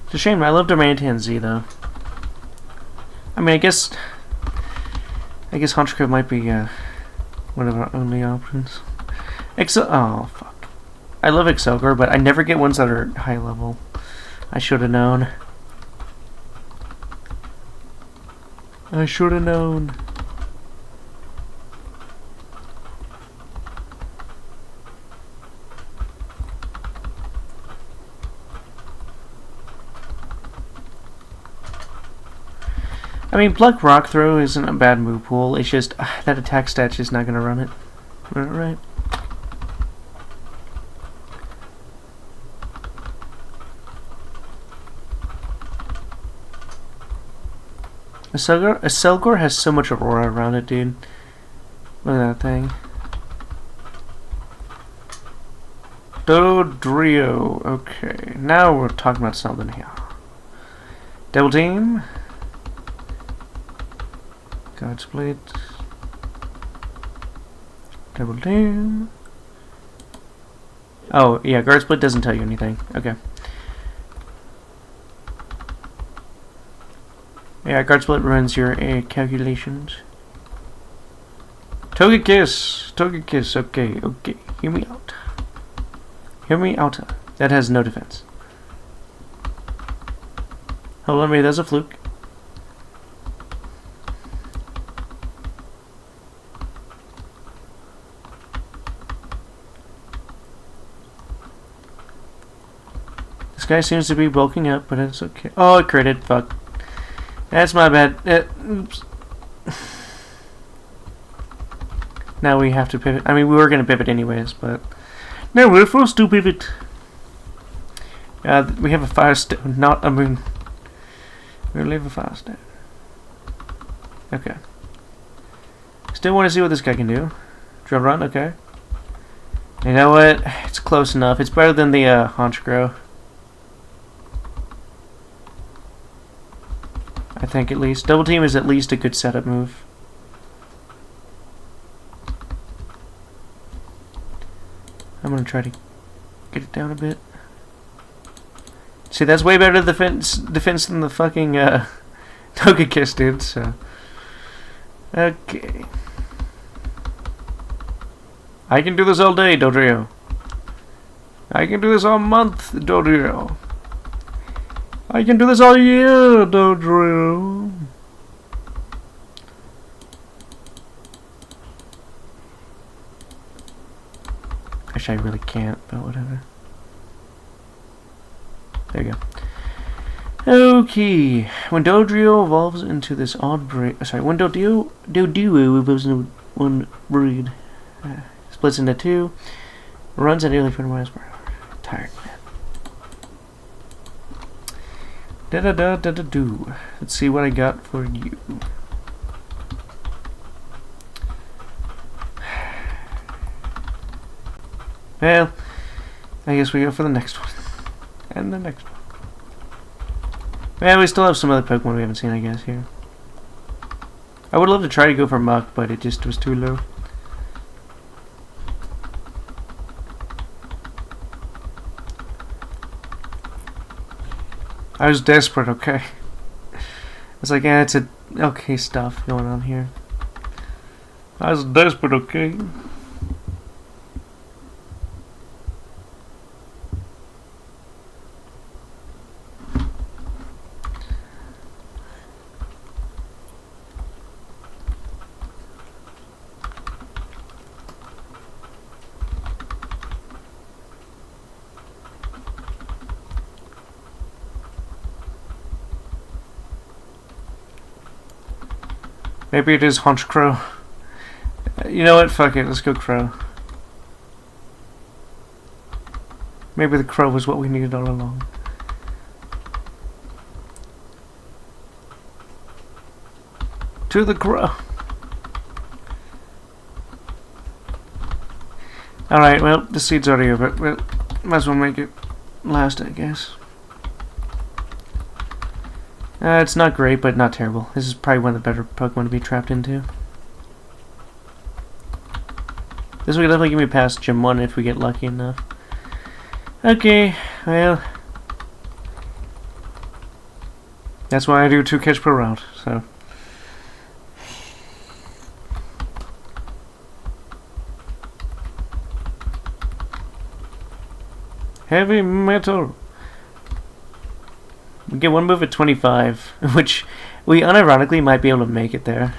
It's a shame. I love Darmanitan Z though. I mean, I guess Honchkrow might be one of our only options. Oh fuck! I love Excelgor, but I never get ones that are high level. I should have known. I should have known. I mean, Pluck Rock Throw isn't a bad move pool. It's just that attack stat's just not gonna run it. Right. Excelgor has so much Aurora around it, dude. Look at that thing. Dodrio. Okay, now we're talking about something here. Double Team. Guard Split. Double Team. Oh, yeah, Guard Split doesn't tell you anything. Okay. Yeah, Guard Split ruins your calculations. Togekiss! Togekiss, okay. Hear me out. Hear me out. That has no defense. Hold on, maybe that's a fluke. This guy seems to be bulking up, but it's okay. Oh, it critted. Fuck. That's my bad. Oops. Now we have to pivot. I mean, we were going to pivot anyways, but... No, we're forced to pivot. We have a Fire Stone, not a Moon. We'll leave a Fire Stone. Okay. Still want to see what this guy can do. Drill Run, okay. You know what? It's close enough. It's better than the Honchkrow. I think at least. Double Team is at least a good setup move. I'm gonna try to get it down a bit. See, that's way better defense than the fucking Togekiss did, so. Okay. I can do this all day, Dodrio. I can do this all month, Dodrio. I can do this all year, Dodrio. Actually, I really can't, but whatever. There you go. Okay. When Dodrio evolves into this odd breed... Sorry, when Dodrio evolves into one breed, splits into two, runs at nearly 20 miles per hour. Tired, man. Da-da-da-da-da-do. Let's see what I got for you. Well, I guess we go for the next one. And the next one. Well, we still have some other Pokemon we haven't seen, I guess, here. I would love to try to go for Muck, but it just was too low. I was desperate, okay? It's like, yeah, it's a okay stuff going on here. I was desperate, okay? Maybe it is Honchkrow. You know what? Fuck it. Let's go Crow. Maybe the Crow was what we needed all along. To the Crow. Alright, well, the seed's already over. Well, might as well make it last, I guess. It's not great, but not terrible. This is probably one of the better Pokemon to be trapped into. This will definitely give me past Gym 1 if we get lucky enough. Okay, well... that's why I do 2 catch per round, so... Heavy metal! We get one move at 25, which we unironically might be able to make it there.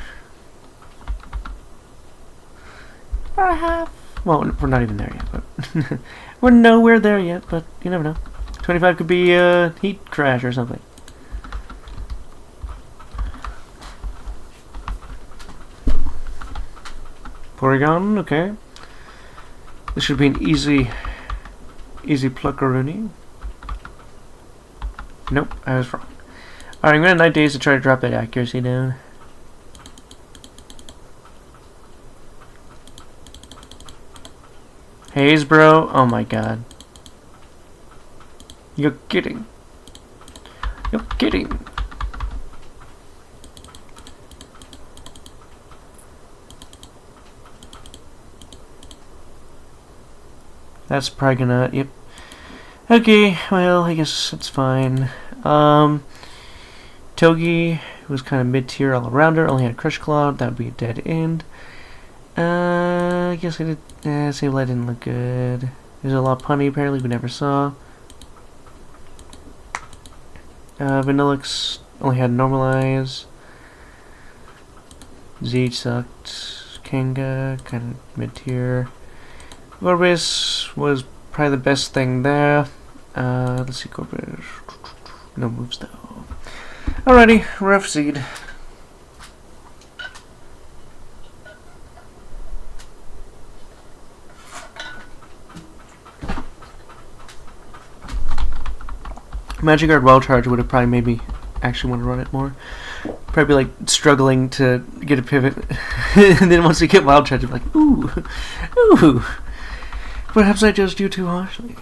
Well, we're not even there yet, but we're nowhere there yet, but you never know. 25 could be a heat crash or something. Porygon, okay. This should be an easy Pluckaroonie. Nope, I was wrong. Alright, I'm gonna 9 days to try to drop that accuracy down. Haze, bro. Oh my god. You're kidding. You're kidding. That's probably gonna... yep. Okay, well, I guess it's fine. Togi was kind of mid-tier all-arounder, only had Crush Claw, that would be a dead end. I guess I did... Sableye didn't look good. There's a Lopunny apparently we never saw. Vanillix only had Normalize. Zeech sucked. Kanga, kind of mid-tier. Gorbis was probably the best thing there. Let's see, Gorbis. No moves though. Alrighty, Rough Seed. Magikarp Wild Charge would have probably made me actually want to run it more. Probably like struggling to get a pivot. And then once you get Wild Charge, I'm like, ooh, ooh. Perhaps I judged you too harshly.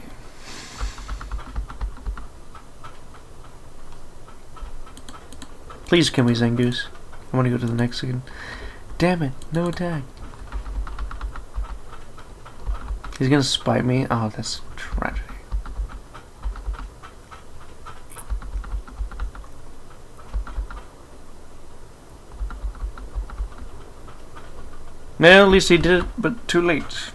Please kill me, Zangoose. I want to go to the next again. Damn it, no attack. He's gonna spite me. Oh, that's tragedy. Well, at least he did it, but too late.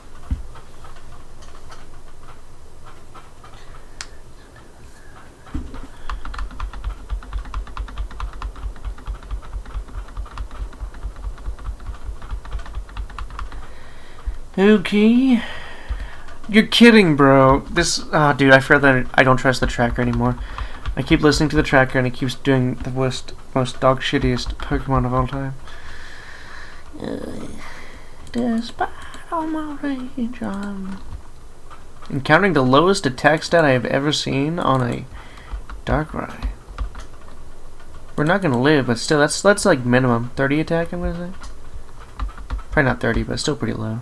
Okay. You're kidding, bro. This... oh, dude, I fear that I don't trust the tracker anymore. I keep listening to the tracker and it keeps doing the most dog shittiest Pokemon of all time. Despite all my rage, I'm encountering the lowest attack stat I have ever seen on a Darkrai. We're not gonna live, but still, that's like minimum 30 attack. I'm gonna say. Probably not 30, but still pretty low.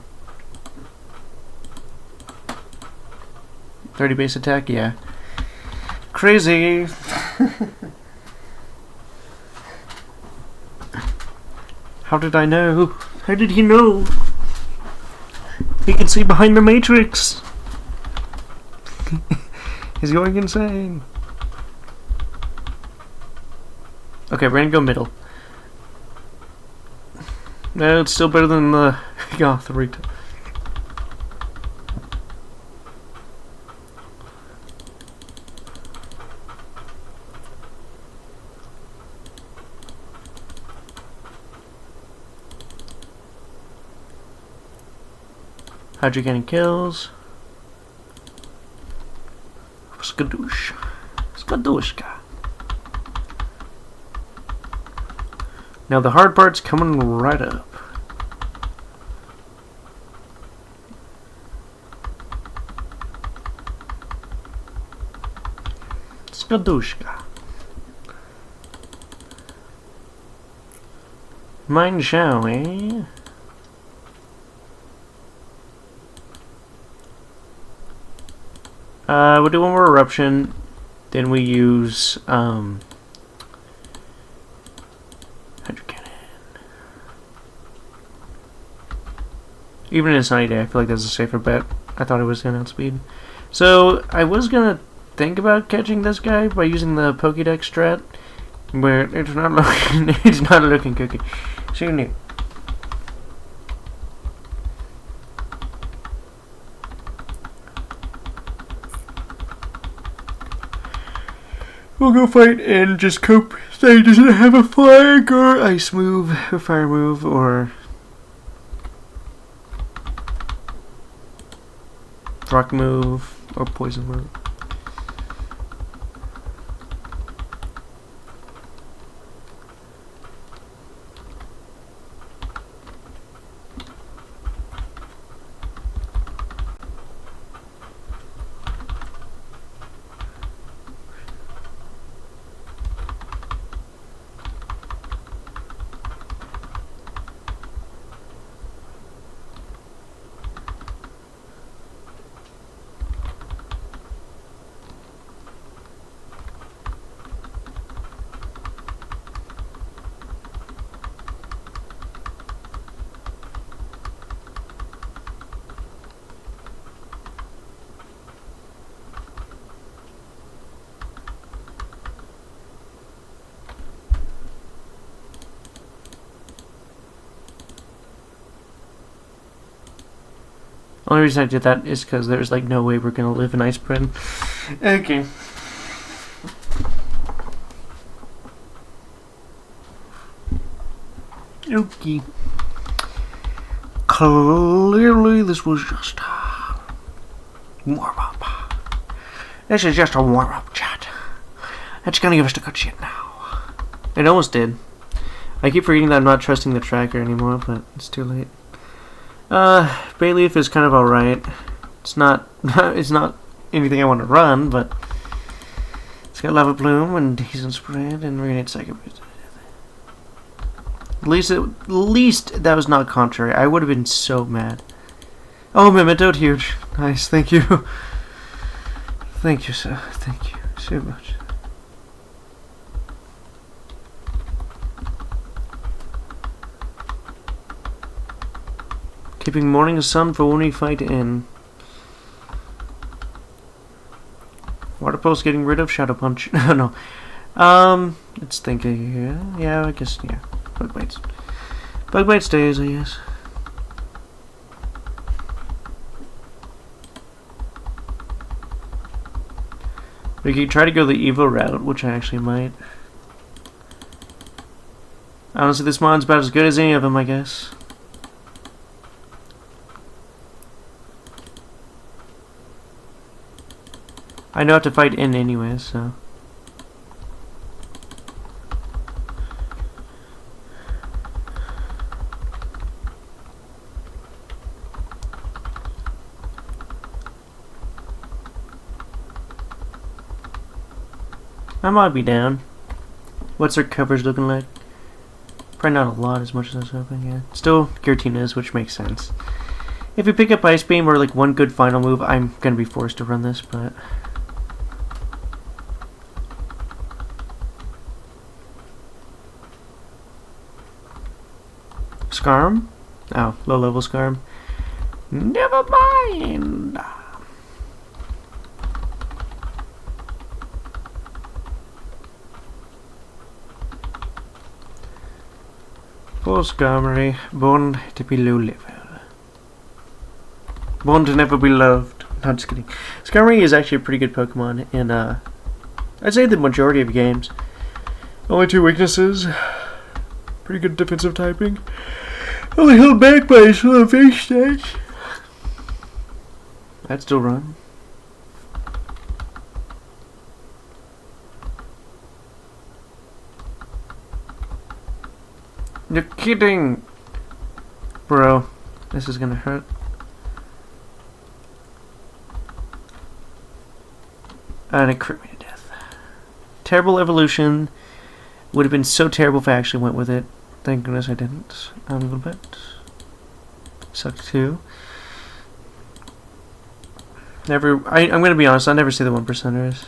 30 base attack, yeah. Crazy. How did I know? How did he know? He can see behind the matrix. He's going insane. Okay, we're gonna go middle. No, it's still better than the Gothorita. Hydra getting kills. Skadoosh. Skadooshka. Now the hard part's coming right up. Skadooshka. Mind Shao, eh? We'll do one more eruption, then we use Even in a sunny day, I feel like that's a safer bet. I thought it was going to outspeed. So, I was going to think about catching this guy by using the Pokédex strat, but it's not looking, it's not a looking cookie. So, new. We'll go fight and just cope. Say, does it have a flag or ice move, or fire move, or rock move, or poison move? Only reason I did that is because there's like no way we're gonna live in Icebryn. Okay. Okay. Clearly this was just a warm-up. This is just a warm-up, chat. It's gonna give us the good shit now. It almost did. I keep forgetting that I'm not trusting the tracker anymore, but it's too late. Bayleaf is kind of alright. It's not it's not anything I want to run, but it's got Lava Plume and decent spread and Renegade Psycho Boost. At least that was not contrary. I would have been so mad. Oh, Memento, huge. Nice, thank you. Thank you, sir. Thank you so much. Keeping Morning Sun for when we fight in. Water Pulse getting rid of Shadow Punch. No. Let's think here. Yeah, I guess, yeah. Bug Bites. Bug Bite stays, I guess. We could try to go the Evo route, which I actually might. Honestly, this mon's about as good as any of them, I guess. I know how to fight in anyways, so. I might be down. What's our coverage looking like? Probably not a lot as much as I was hoping, yeah. Still Giratina, which makes sense. If we pick up Ice Beam or like one good final move, I'm gonna be forced to run this, but. Scarm? Oh, low level Scarm. Never mind! Poor Skarmory, born to be low level. Born to never be loved. No, just kidding. Skarmory is actually a pretty good Pokemon in, I'd say the majority of games. Only 2 weaknesses. Pretty good defensive typing. Only held back by his slow face stats. I'd still run. You're kidding! Bro, this is gonna hurt. And it crit me to death. Terrible evolution. Would have been so terrible if I actually went with it. Thank goodness I didn't. A little bit. Sucked too. Never. I'm gonna be honest. I never see the 1%ers.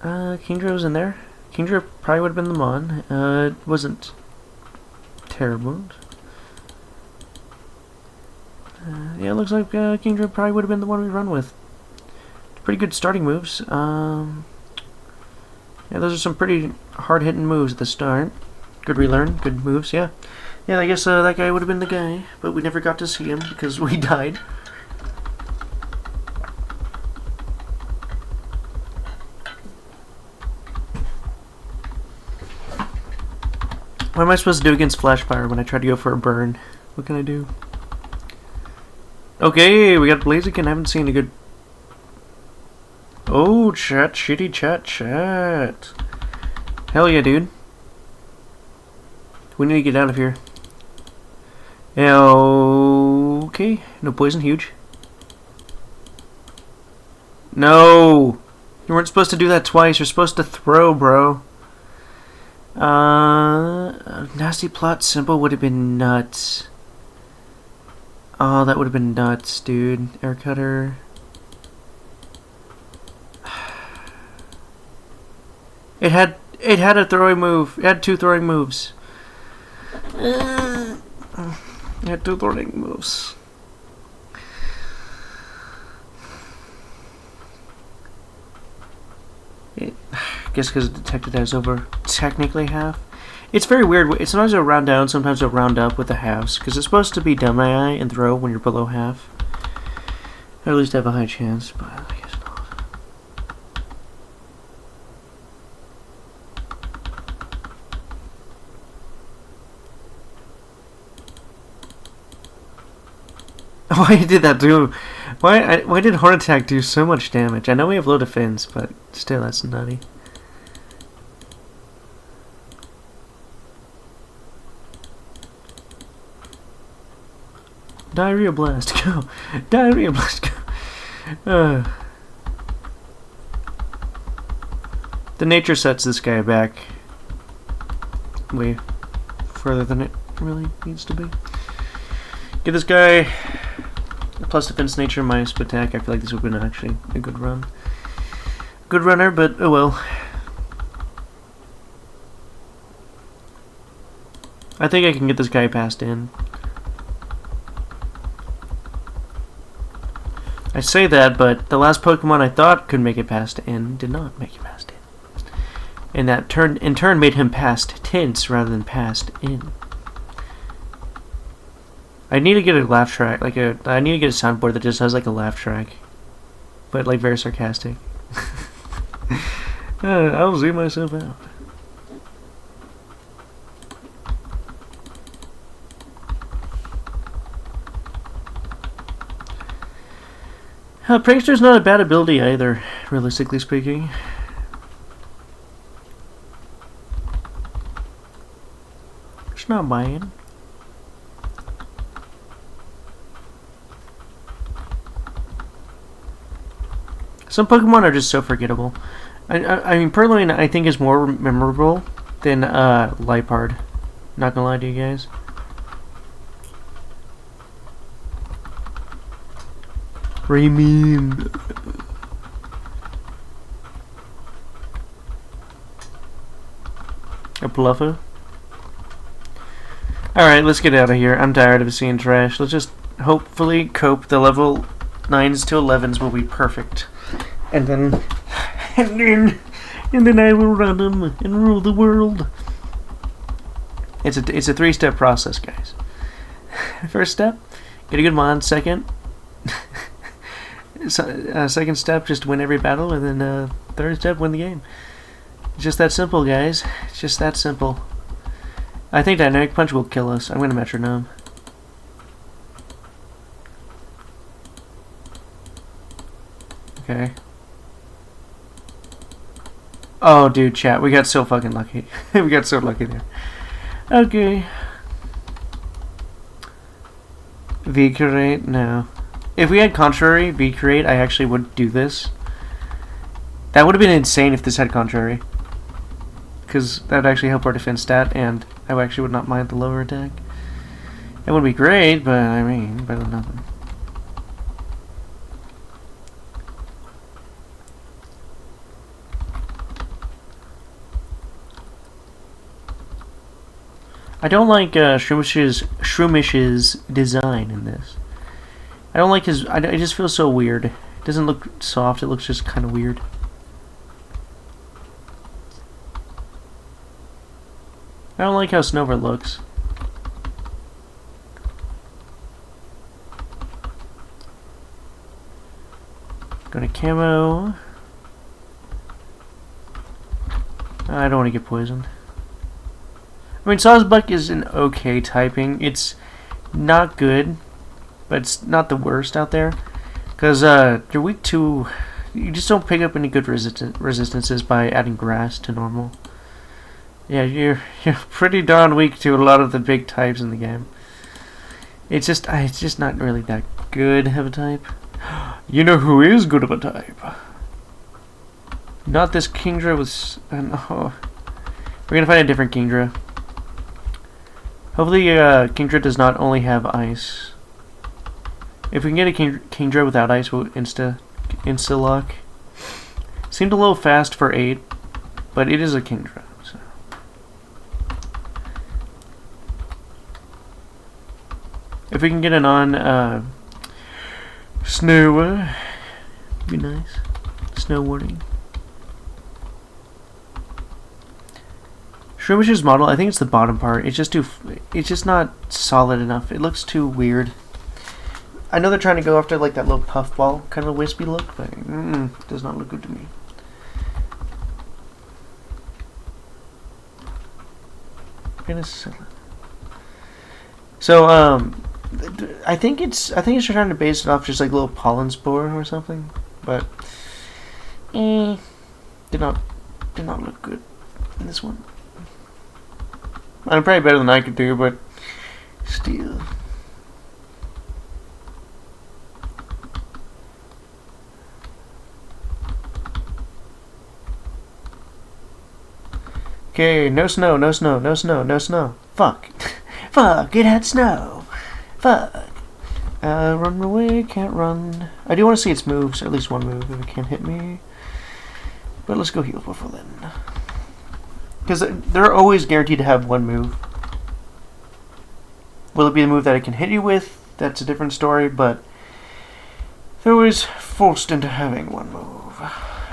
Kingdra was in there. Kingdra probably would have been the Mon. It wasn't terrible. Yeah, it looks like Kingdra probably would have been the one we run with. Pretty good starting moves. Yeah, those are some pretty hard-hitting moves at the start. Good relearn, good moves, yeah. Yeah, I guess that guy would have been the guy, but we never got to see him because we died. What am I supposed to do against Flashfire when I try to go for a burn? What can I do? Okay, we got Blaziken. I haven't seen a good... Oh, chat, shitty chat. Hell yeah, dude. We need to get out of here. Okay, no poison, huge. No! You weren't supposed to do that twice. You're supposed to throw, bro. Nasty plot symbol would have been nuts. Oh, that would have been nuts, dude. Air cutter. It had a throwing move. It had 2 throwing moves. It had 2 throwing moves. I guess because it detected as over technically half. It's very weird. It's sometimes it'll round down, sometimes it'll round up with the halves. Because it's supposed to be dumb AI and throw when you're below half. Or at least have a high chance, but I guess not. Why did that do? Why did Horn Attack do so much damage? I know we have low defense, but still, that's nutty. Diarrhea Blast, go! Diarrhea Blast, go! The nature sets this guy back way further than it really needs to be. Get this guy plus defense, nature, minus attack. I feel like this would have been actually a good run. Good runner, but oh well. I think I can get this guy passed in. I say that, but the last Pokemon I thought could make it past in did not make it past in. And that in turn made him past tense rather than past in. I need to get a laugh track, I need to get a soundboard that just has like a laugh track. But like very sarcastic. I'll zoom myself out. Prankster's not a bad ability either, realistically speaking. It's not buying. Some Pokemon are just so forgettable. I mean, Purloin I think is more memorable than Liepard. Not gonna lie to you guys. Raymond. A Bluffer. Alright, let's get out of here. I'm tired of seeing trash. Let's just hopefully cope. The level 9s to 11s will be perfect. And then I will run them and rule the world. It's a 3-step process, guys. First step, get a good mod. Second, second step, just win every battle, and then third step, win the game. It's just that simple, guys. It's just that simple. I think Dynamic Punch will kill us. I'm gonna Metronome. Okay. Oh, dude, chat, we got so fucking lucky. We got so lucky there. Okay. V-Curate? No. If we had Contrary, V-Curate, I actually would do this. That would have been insane if this had Contrary. Because that would actually help our defense stat, and I actually would not mind the lower attack. It wouldn't be great, but I mean, better than nothing. I don't like Shroomis's design in this. I don't like his... it just feels so weird. It doesn't look soft, it looks just kind of weird. I don't like how Snowbird looks. Go to camo. I don't want to get poisoned. I mean, Sawsbuck is an okay typing. It's not good, but it's not the worst out there. Because you're weak to... You just don't pick up any good resistances by adding grass to normal. Yeah, you're pretty darn weak to a lot of the big types in the game. It's just not really that good of a type. You know who is good of a type? Not this Kingdra with... oh. We're gonna find a different Kingdra. Hopefully Kingdra does not only have ice. If we can get a Kingdra without ice, we'll insta-lock. Seemed a little fast for 8, but it is a Kingdra. So. If we can get an on snow, be nice. Snow warning. Shrewish's model, I think it's the bottom part. It's just not solid enough. It looks too weird. I know they're trying to go after like that little puffball kind of wispy look, but it does not look good to me. So I think it's trying to base it off just like a little pollen spore or something, but did not look good in this one. I'm probably better than I could do, but still. Okay, no snow, no snow, no snow, no snow. Fuck. Fuck, it had snow. Fuck. Run away, can't run. I do want to see its moves, or at least one move if it can't hit me. But let's go heal before then. Because they're always guaranteed to have one move. Will it be the move that it can hit you with? That's a different story, but they're always forced into having one move,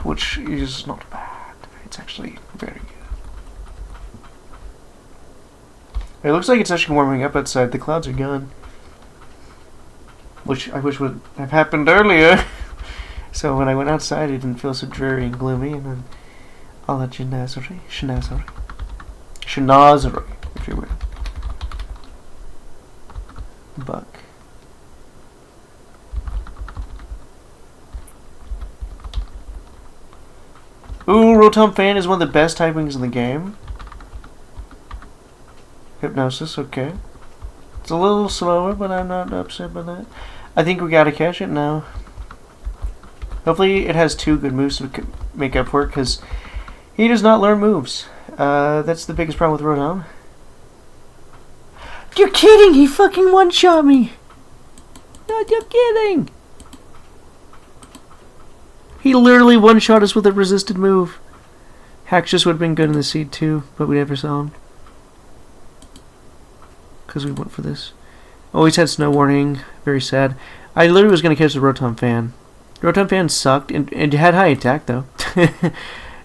which is not bad. It's actually very good. It looks like it's actually warming up outside. The clouds are gone. Which I wish would have happened earlier. So when I went outside, it didn't feel so dreary and gloomy, and then all that Shenazari, if you will. Buck. Ooh, Rotom Fan is one of the best typings in the game. Hypnosis, okay. It's a little slower, but I'm not upset by that. I think we gotta catch it now. Hopefully it has 2 good moves to make up for it, because he does not learn moves. That's the biggest problem with Rotom. You're kidding! He fucking one-shot me! No, you're kidding! He literally one-shot us with a resisted move. Haxus would have been good in the seed too, but we never saw him. Because we went for this. Always had snow warning. Very sad. I literally was going to catch the Rotom Fan. Rotom Fan sucked, and it had high attack though.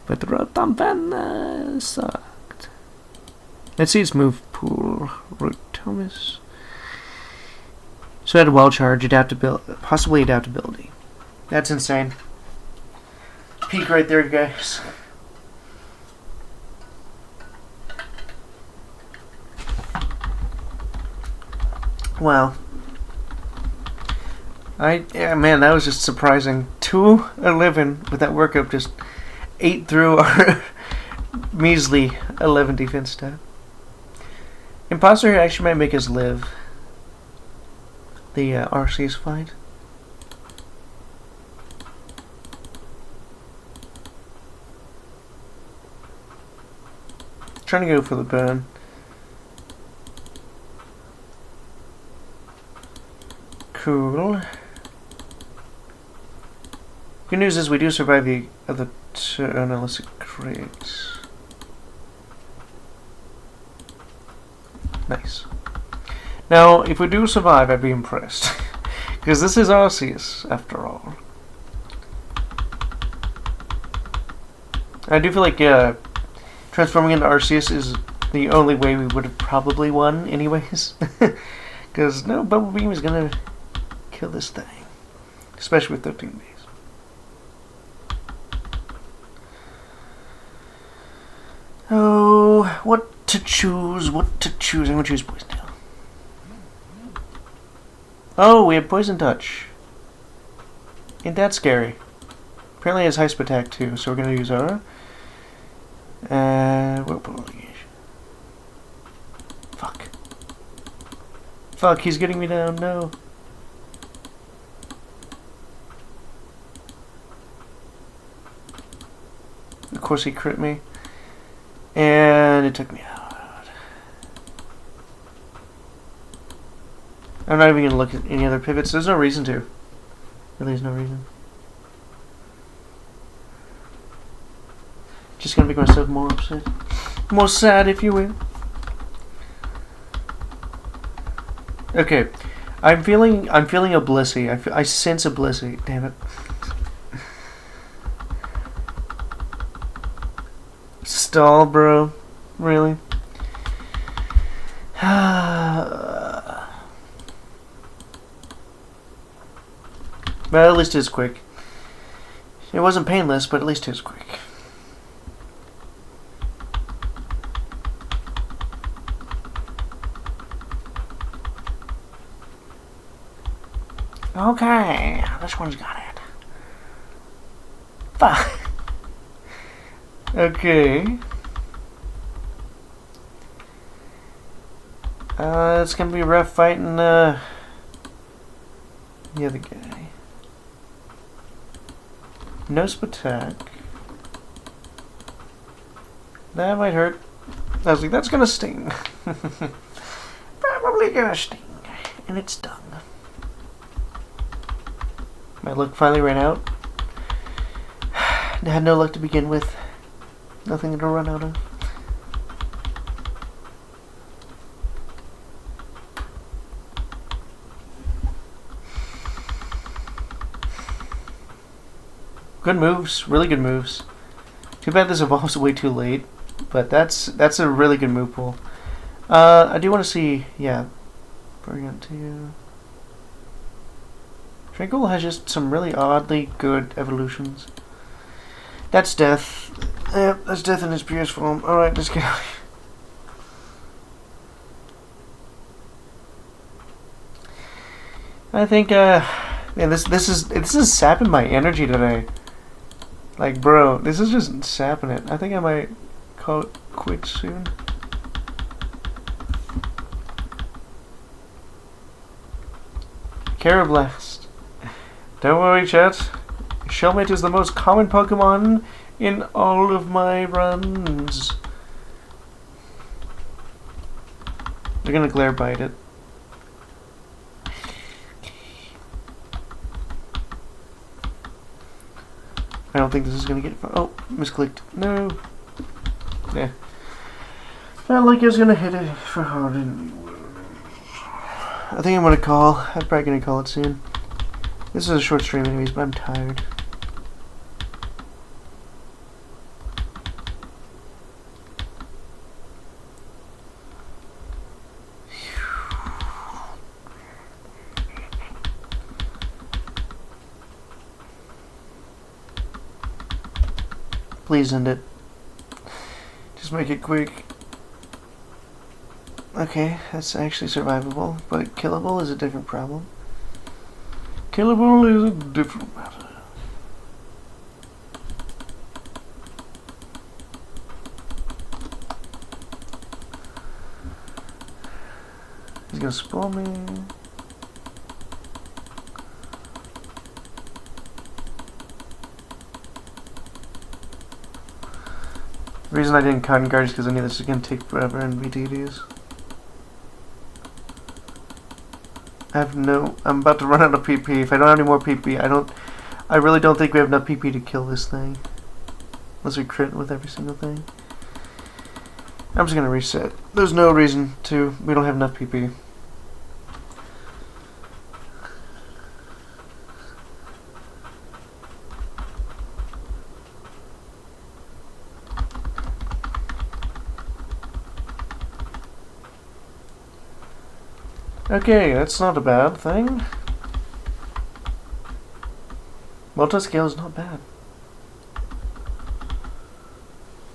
But the Rotom Fan sucked. Let's see its move pool. Rotomus. So it had a Wild Charge, adaptability, possibly adaptability. That's insane. Peak right there, guys. Wow. Yeah, man, that was just surprising. 2-11 with that workup, just ate through our measly 11 defense stat. Imposter here actually might make us live the Arceus fight. Trying to go for the burn. Cool. Good news is we do survive the other turn unless it crits. Nice. Now, if we do survive, I'd be impressed. Because this is Arceus, after all. I do feel like transforming into Arceus is the only way we would have probably won anyways. Because no Bubble Beam is going to kill this thing. Especially with 13 days. Oh, what to choose, what to choose. I'm going to choose Poison Tail. Oh, we have Poison Touch. Ain't that scary? Apparently it has Hype Attack too, so we're going to use Aura. Fuck. Fuck, he's getting me down, no. Of course he crit me. And it took me out. I'm not even going to look at any other pivots. There's no reason to. Really, there's no reason. Just going to make myself more upset. More sad, if you will. Okay. I'm feeling a Blissey. I sense a Blissey. Damn it. Stall, bro. Really? But at least it's quick. It wasn't painless, but at least it's quick. Okay, this one's got it. Fuck. Okay. It's gonna be rough fighting the other guy. No attack. That might hurt. I was like, that's gonna sting. Probably gonna sting. And it stung. My luck finally ran out. I had no luck to begin with. Nothing to run out of. Good moves, really good moves. Too bad this evolves way too late, but that's a really good move pool. I do want to see, yeah, Brilliant 2. Tranquil has just some really oddly good evolutions. That's death. Yep, that's death in its purest form. Alright, let's get out. I think man, this is sapping my energy today. Like, bro, this is just sapping it. I think I might call it quits soon. Karrablast. Don't worry, chat. Shelmet is the most common Pokemon in all of my runs. They're gonna Glare Bite it. I don't think this is gonna get fun. Oh, misclicked. No. Yeah. Felt like I was gonna hit it for hard. I think I'm gonna call. I'm probably gonna call it soon. This is a short stream anyways, but I'm tired. Please end it. Just make it quick. Okay, that's actually survivable, but killable is a different problem. Killable is a different matter. He's gonna spoil me. The reason I didn't Cotton Guard is because I knew this was going to take forever in BTDs. I'm about to run out of PP. If I don't have any more PP, I really don't think we have enough PP to kill this thing. Unless we crit with every single thing. I'm just going to reset. There's no reason to. We don't have enough PP. Okay, that's not a bad thing. Multi-scale is not bad.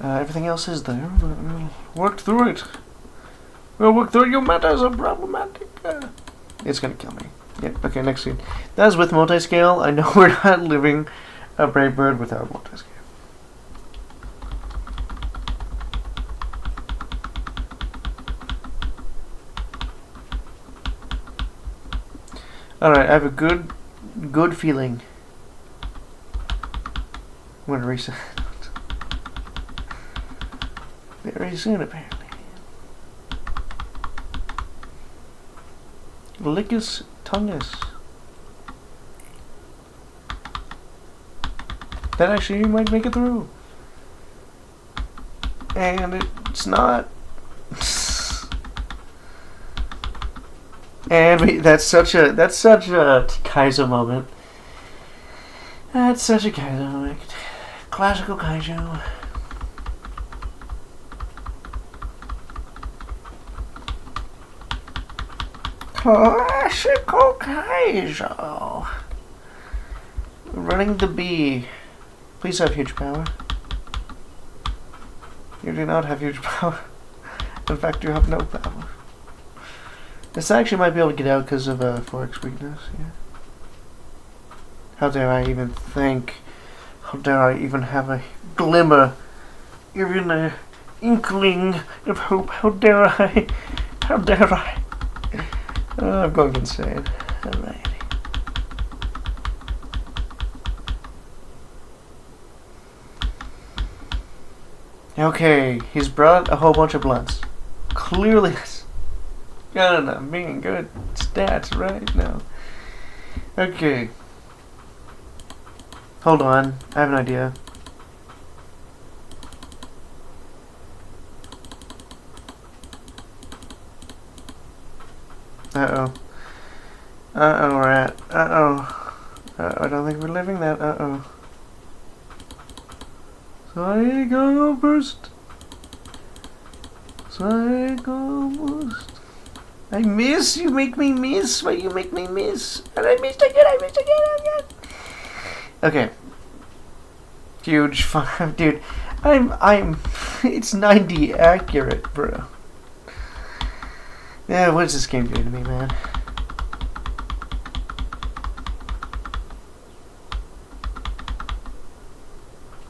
Everything else is there, but we'll work through it. We'll work through it. Your matters are problematic. It's gonna kill me. Yep, okay, next scene. That is with multi-scale. I know we're not living a Brave Bird without multi-scale. Alright, I have a good feeling. I'm gonna reset. Very soon, apparently. Lickus Tungus. That actually might make it through. And it's not. And that's such a Kaizo moment. That's such a Kaizo moment. Classical Kaizo. Classical Kaizo. Running the bee. Please have huge power. You do not have huge power. In fact, you have no power. This actually might be able to get out because of Forex weakness. Yeah. How dare I even think? How dare I even have a glimmer, even an inkling of hope? How dare I? How dare I? I'm going insane. Alright. Okay, he's brought a whole bunch of blunts. Clearly, I'm being good stats right now. Okay. Hold on, I have an idea. Uh-oh. Uh-oh, rat. Uh-oh. I don't think we're living that. Uh-oh. Psycho burst. Psycho burst. I miss. You make me miss. Why you make me miss? And I missed again. Okay. Huge fun, dude. It's 90 accurate, bro. Yeah, what is this game doing to me, man?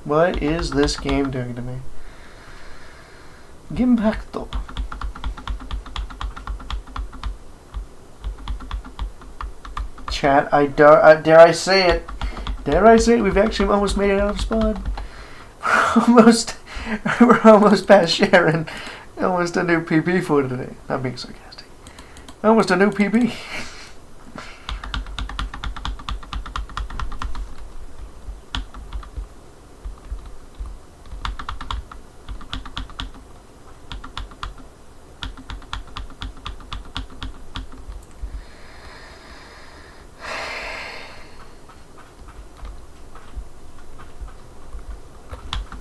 What is this game doing to me? Gimpacto. Chat, dare I say it? Dare I say it? We've actually almost made it out of spawn. We're almost past Sharon. Almost a new PB for today. Not being sarcastic. Almost a new PB.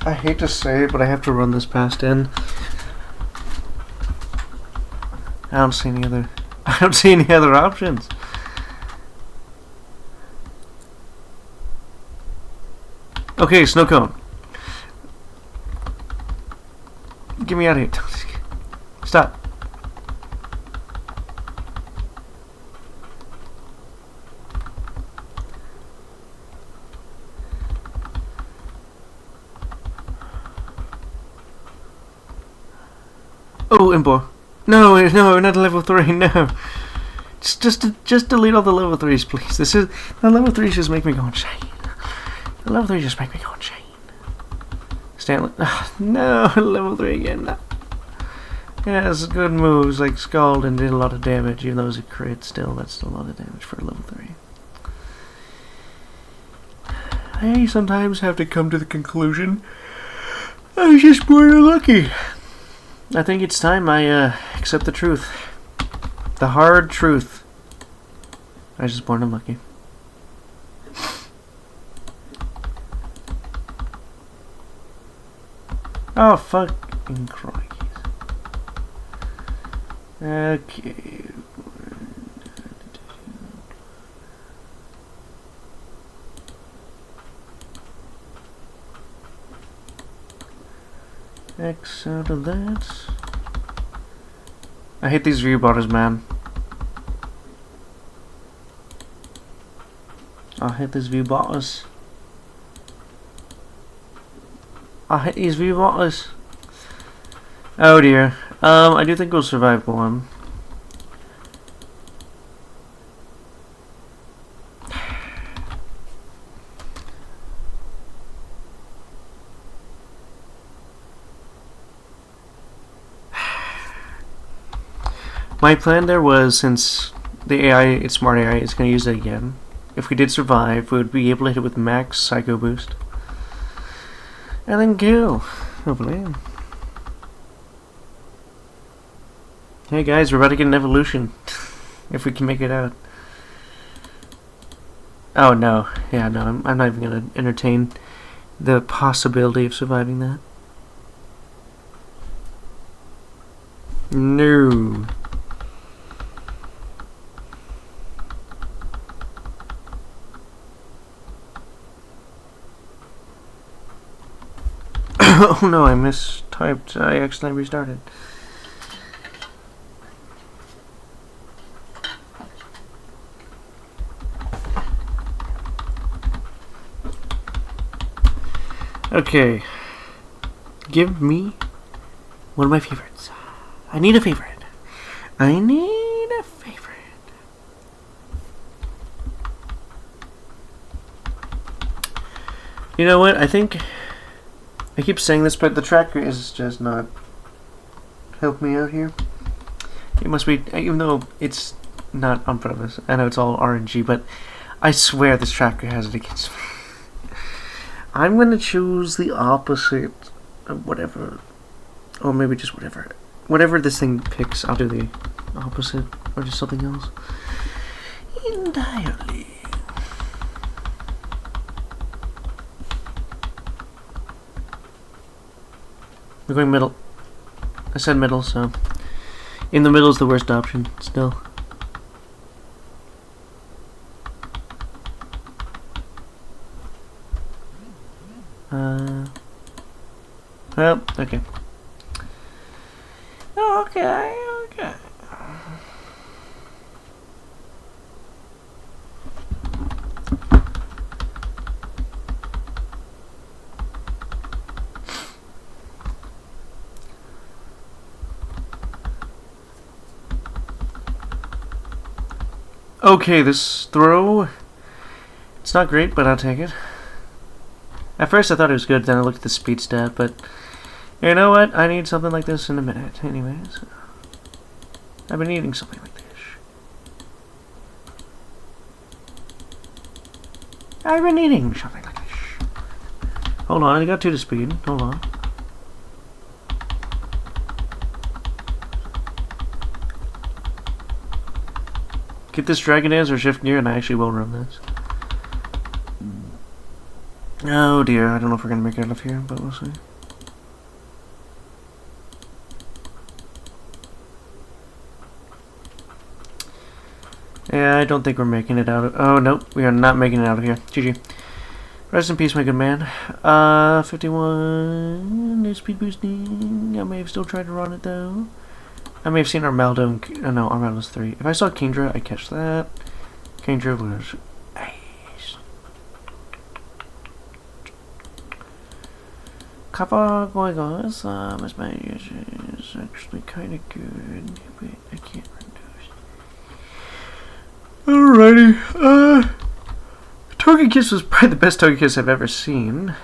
I hate to say it, but I have to run this past in. I don't see any other options. Okay, snow cone. Get me out of here. Stop. Oh, Impor. No, not level 3, no. Just delete all the level 3s, please. The level 3s just make me go insane. The level 3s just make me go insane. Stanley. No, level 3 again. No. Yeah, it's good moves, like Scald and did a lot of damage, even though it was a crit still, that's still a lot of damage for level 3. I sometimes have to come to the conclusion I was just born unlucky. I think it's time I accept the truth. The hard truth. I was just born unlucky. Oh, fucking Christ. Okay. X out of that. I hate these view borders, man. I hate these view borders. I hate these view borders. Oh dear. I do think we'll survive one. My plan there was, since the AI, it's smart AI, is going to use it again. If we did survive, we would be able to hit it with max psycho boost. And then kill, hopefully. Hey guys, we're about to get an evolution. If we can make it out. Oh no, yeah, no, I'm not even going to entertain the possibility of surviving that. No. Oh no, I mistyped. I accidentally restarted. Okay. Give me one of my favorites. I need a favorite. I need a favorite. You know what? I think I keep saying this, but the tracker is just not helping me out here. It must be, even though it's not on purpose. I know it's all RNG, but I swear this tracker has it against me. I'm gonna choose the opposite of whatever, or maybe just whatever. Whatever this thing picks, I'll do the opposite, or just something else entirely. We're going middle. I said middle, so in the middle is the worst option, still. Well, okay. Okay. Okay, this throw, it's not great, but I'll take it. At first I thought it was good, then I looked at the speed stat, but you know what? I need something like this in a minute. Anyways, I've been needing something like this. I've been needing something like this. Hold on, I got 2 to speed. Hold on. Get this Dragon Dance or Shift Gear, and I actually will run this. Oh dear, I don't know if we're gonna make it out of here, but we'll see. Yeah, I don't think we're making it out of. Oh nope, we are not making it out of here. GG. Rest in peace, my good man. 51. No speed boosting. I may have still tried to run it though. I may have seen Armaldo and no, Armaldo's 3. If I saw Kingdra, I'd catch that. Kingdra was nice. Kappa going on. This match is actually kind of good, but I can't run those. Alrighty. Togekiss was probably the best Togekiss I've ever seen.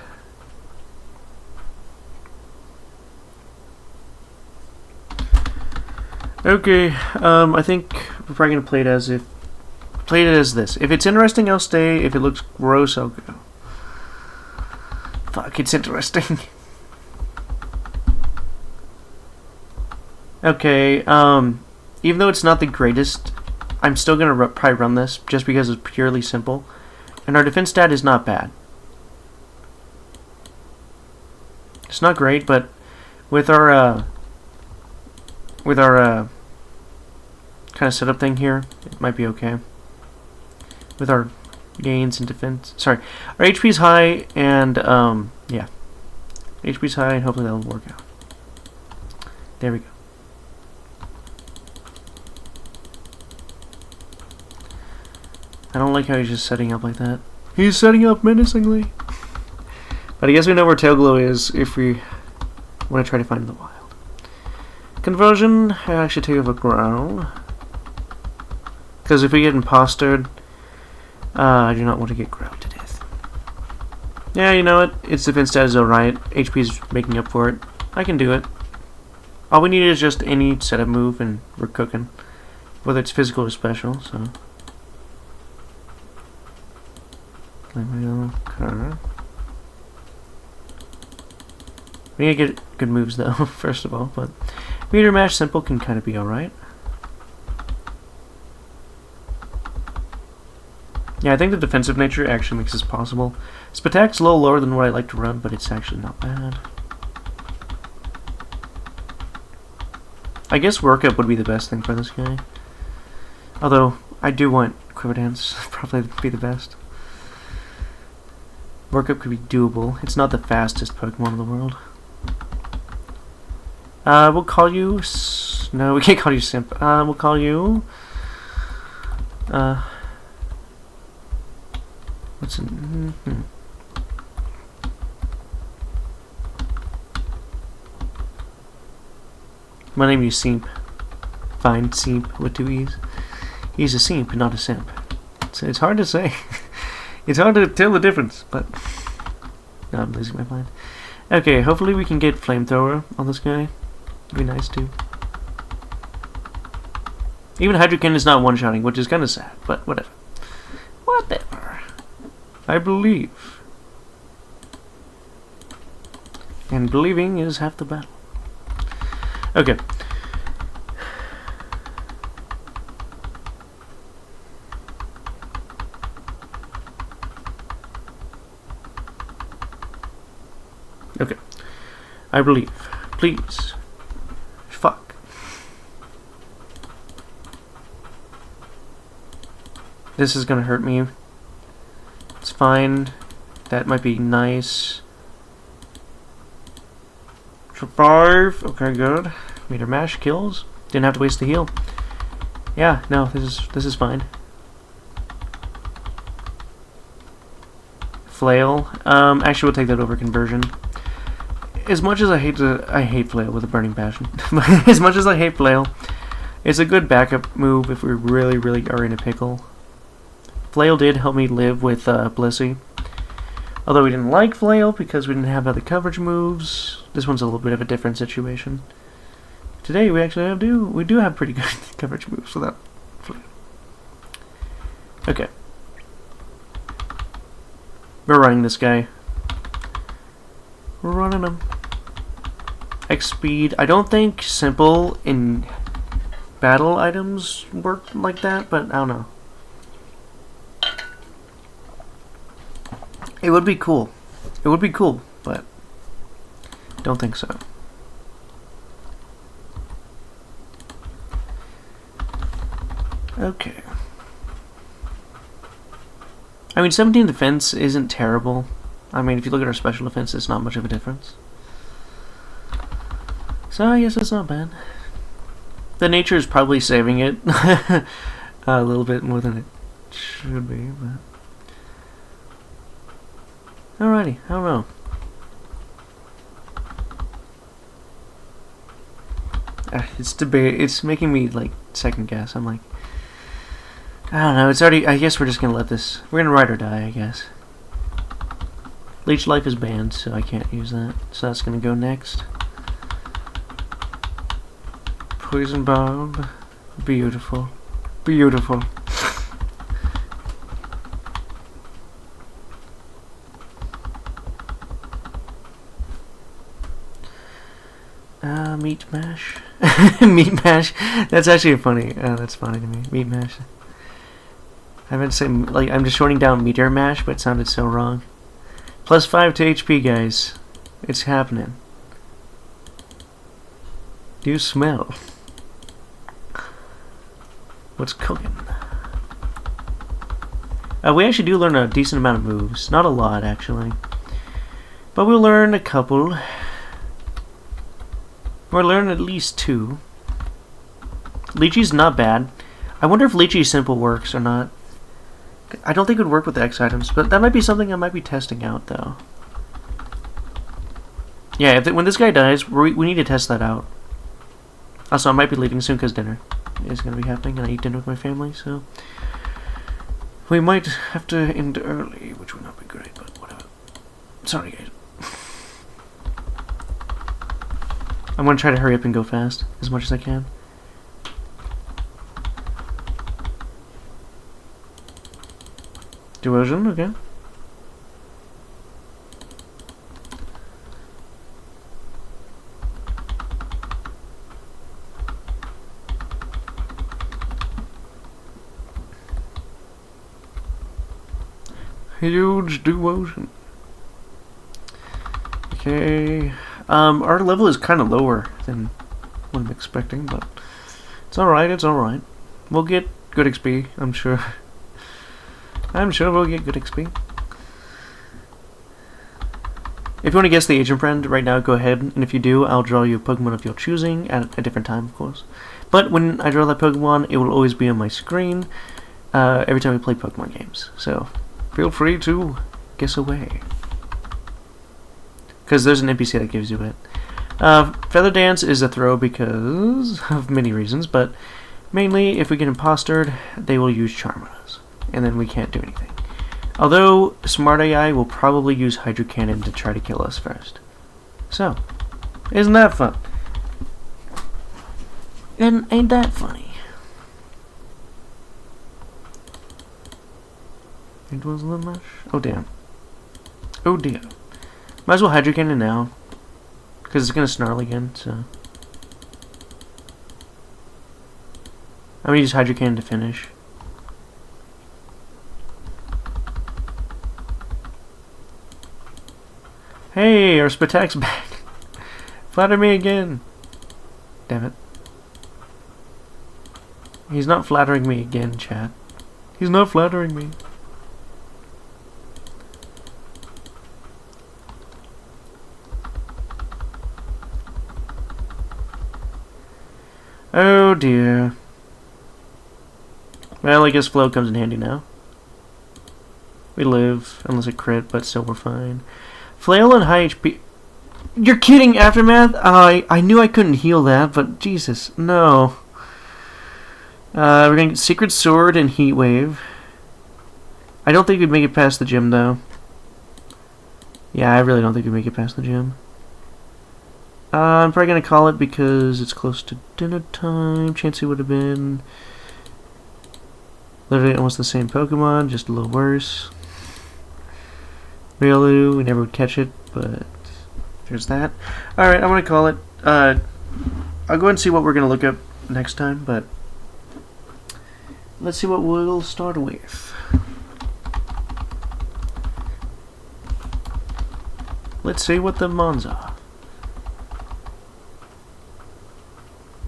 Okay, I think we're probably gonna play it as this. If it's interesting, I'll stay. If it looks gross, I'll go. Fuck, it's interesting. Okay, even though it's not the greatest, I'm still gonna probably run this just because it's purely simple, and our defense stat is not bad. It's not great, but with our kind of setup thing here, it might be okay. With our gains and defense, sorry, our HP's high, and yeah, HP's high, and hopefully that'll work out. There we go. I don't like how he's just setting up like that. He's setting up menacingly. But I guess we know where Tailglow is if we want to try to find the wild. Conversion, I actually take off a growl. Because if we get impostered, I do not want to get growled to death. Yeah, you know what? Its defense stat is alright. HP's making up for it. I can do it. All we need is just any setup move and we're cooking. Whether it's physical or special, so. Okay. We need to get good moves though, first of all, but meter mash simple can kind of be alright. Yeah, I think the defensive nature actually makes this possible. Spatak's a little lower than what I like to run, but it's actually not bad. I guess workup would be the best thing for this guy. Although, I do want Quiver Dance, probably be the best. Workup could be doable. It's not the fastest Pokemon in the world. We'll call you... No, we can't call you Simp. We'll call you... What's it? My name is Simp. Fine, Simp with 2 E's. He's a Simp, not a Simp. It's hard to say. It's hard to tell the difference, but... No, I'm losing my mind. Okay, hopefully we can get Flamethrower on this guy. It'd be nice too. Even Hydrokin is not one-shotting, which is kind of sad, but whatever. Whatever. I believe. And believing is half the battle. Okay. Okay. I believe. Please. Fuck. This is gonna hurt me. It's fine. That might be nice. Survive. Okay, good. Meter mash kills. Didn't have to waste the heal. Yeah, no, this is fine. Flail. Actually, we'll take that over conversion. As much as I hate Flail with a burning passion. As much as I hate Flail, it's a good backup move if we really, really are in a pickle. Flail did help me live with Blissey. Although we didn't like Flail because we didn't have other coverage moves. This one's a little bit of a different situation. Today we actually we do have pretty good coverage moves without Flail. Okay. We're running this guy. We're running him. X speed. I don't think simple in battle items work like that, but I don't know. It would be cool. It would be cool, but don't think so. Okay. I mean, 17 defense isn't terrible. I mean, if you look at our special defense, it's not much of a difference. So I guess it's not bad. The nature is probably saving it a little bit more than it should be, but... Alrighty, I don't know. It's making me, like, second guess. I'm like... I don't know, it's already... I guess we're just gonna let this... We're gonna ride or die, I guess. Leech Life is banned, so I can't use that. So that's gonna go next. Poison Bomb. Beautiful. Beautiful. Meat Mash. Meat Mash. That's actually funny. That's funny to me. Meat Mash. I meant to say, like, I'm just shorting down Meteor Mash, but it sounded so wrong. +5 to HP, guys. It's happening. Do you smell what's cooking? We actually do learn a decent amount of moves. Not a lot, actually. But we'll learn a couple. Or learn at least 2. Lychee's not bad. I wonder if Lychee Simple works or not. I don't think it would work with the X items, but that might be something I might be testing out, though. Yeah, when this guy dies, we need to test that out. Also, I might be leaving soon because dinner is going to be happening, and I eat dinner with my family, so... we might have to end early, which would not be great, but whatever. Sorry, guys. I'm going to try to hurry up and go fast, as much as I can. Diversion, okay. Huge devotion. Okay. Our level is kind of lower than what I'm expecting, but it's alright, it's alright. We'll get good XP, I'm sure. I'm sure we'll get good XP. If you want to guess the agent friend right now, go ahead, and if you do, I'll draw you a Pokemon of your choosing at a different time, of course. But when I draw that Pokemon, it will always be on my screen every time we play Pokemon games. So feel free to guess away. Because there's an NPC that gives you it. Feather Dance is a throw because of many reasons, but mainly if we get impostered, they will use Charm on us, and then we can't do anything. Although Smart AI will probably use Hydro Cannon to try to kill us first. So, isn't that fun? And ain't that funny? It was the mush. Oh damn. Oh dear. Might as well Hydro Cannon now, because it's gonna snarl again. So I'm gonna use Hydro Cannon to finish. Hey, our Spatak's back. Flatter me again. Damn it. He's not flattering me again, chat. He's not flattering me. Oh dear. Well, I guess Flow comes in handy now. We live, unless it crit, but still we're fine. Flail and high HP. You're kidding, Aftermath? I knew I couldn't heal that, but Jesus, no. We're gonna get Secret Sword and Heat Wave. I don't think we'd make it past the gym, though. Yeah, I really don't think we'd make it past the gym. I'm probably gonna call it because it's close to dinner time. Chansey would have been literally almost the same Pokemon, just a little worse. Riolu, we never would catch it, but there's that. Alright, I'm gonna call it. I'll go ahead and see what we're gonna look up next time, but let's see what we'll start with. Let's see what the mons are.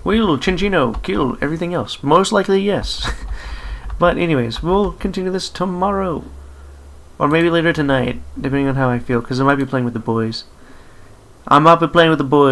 Will Chinchino kill everything else? Most likely, yes. But anyways, we'll continue this tomorrow. Or maybe later tonight, depending on how I feel, because I might be playing with the boys. I might be playing with the boys.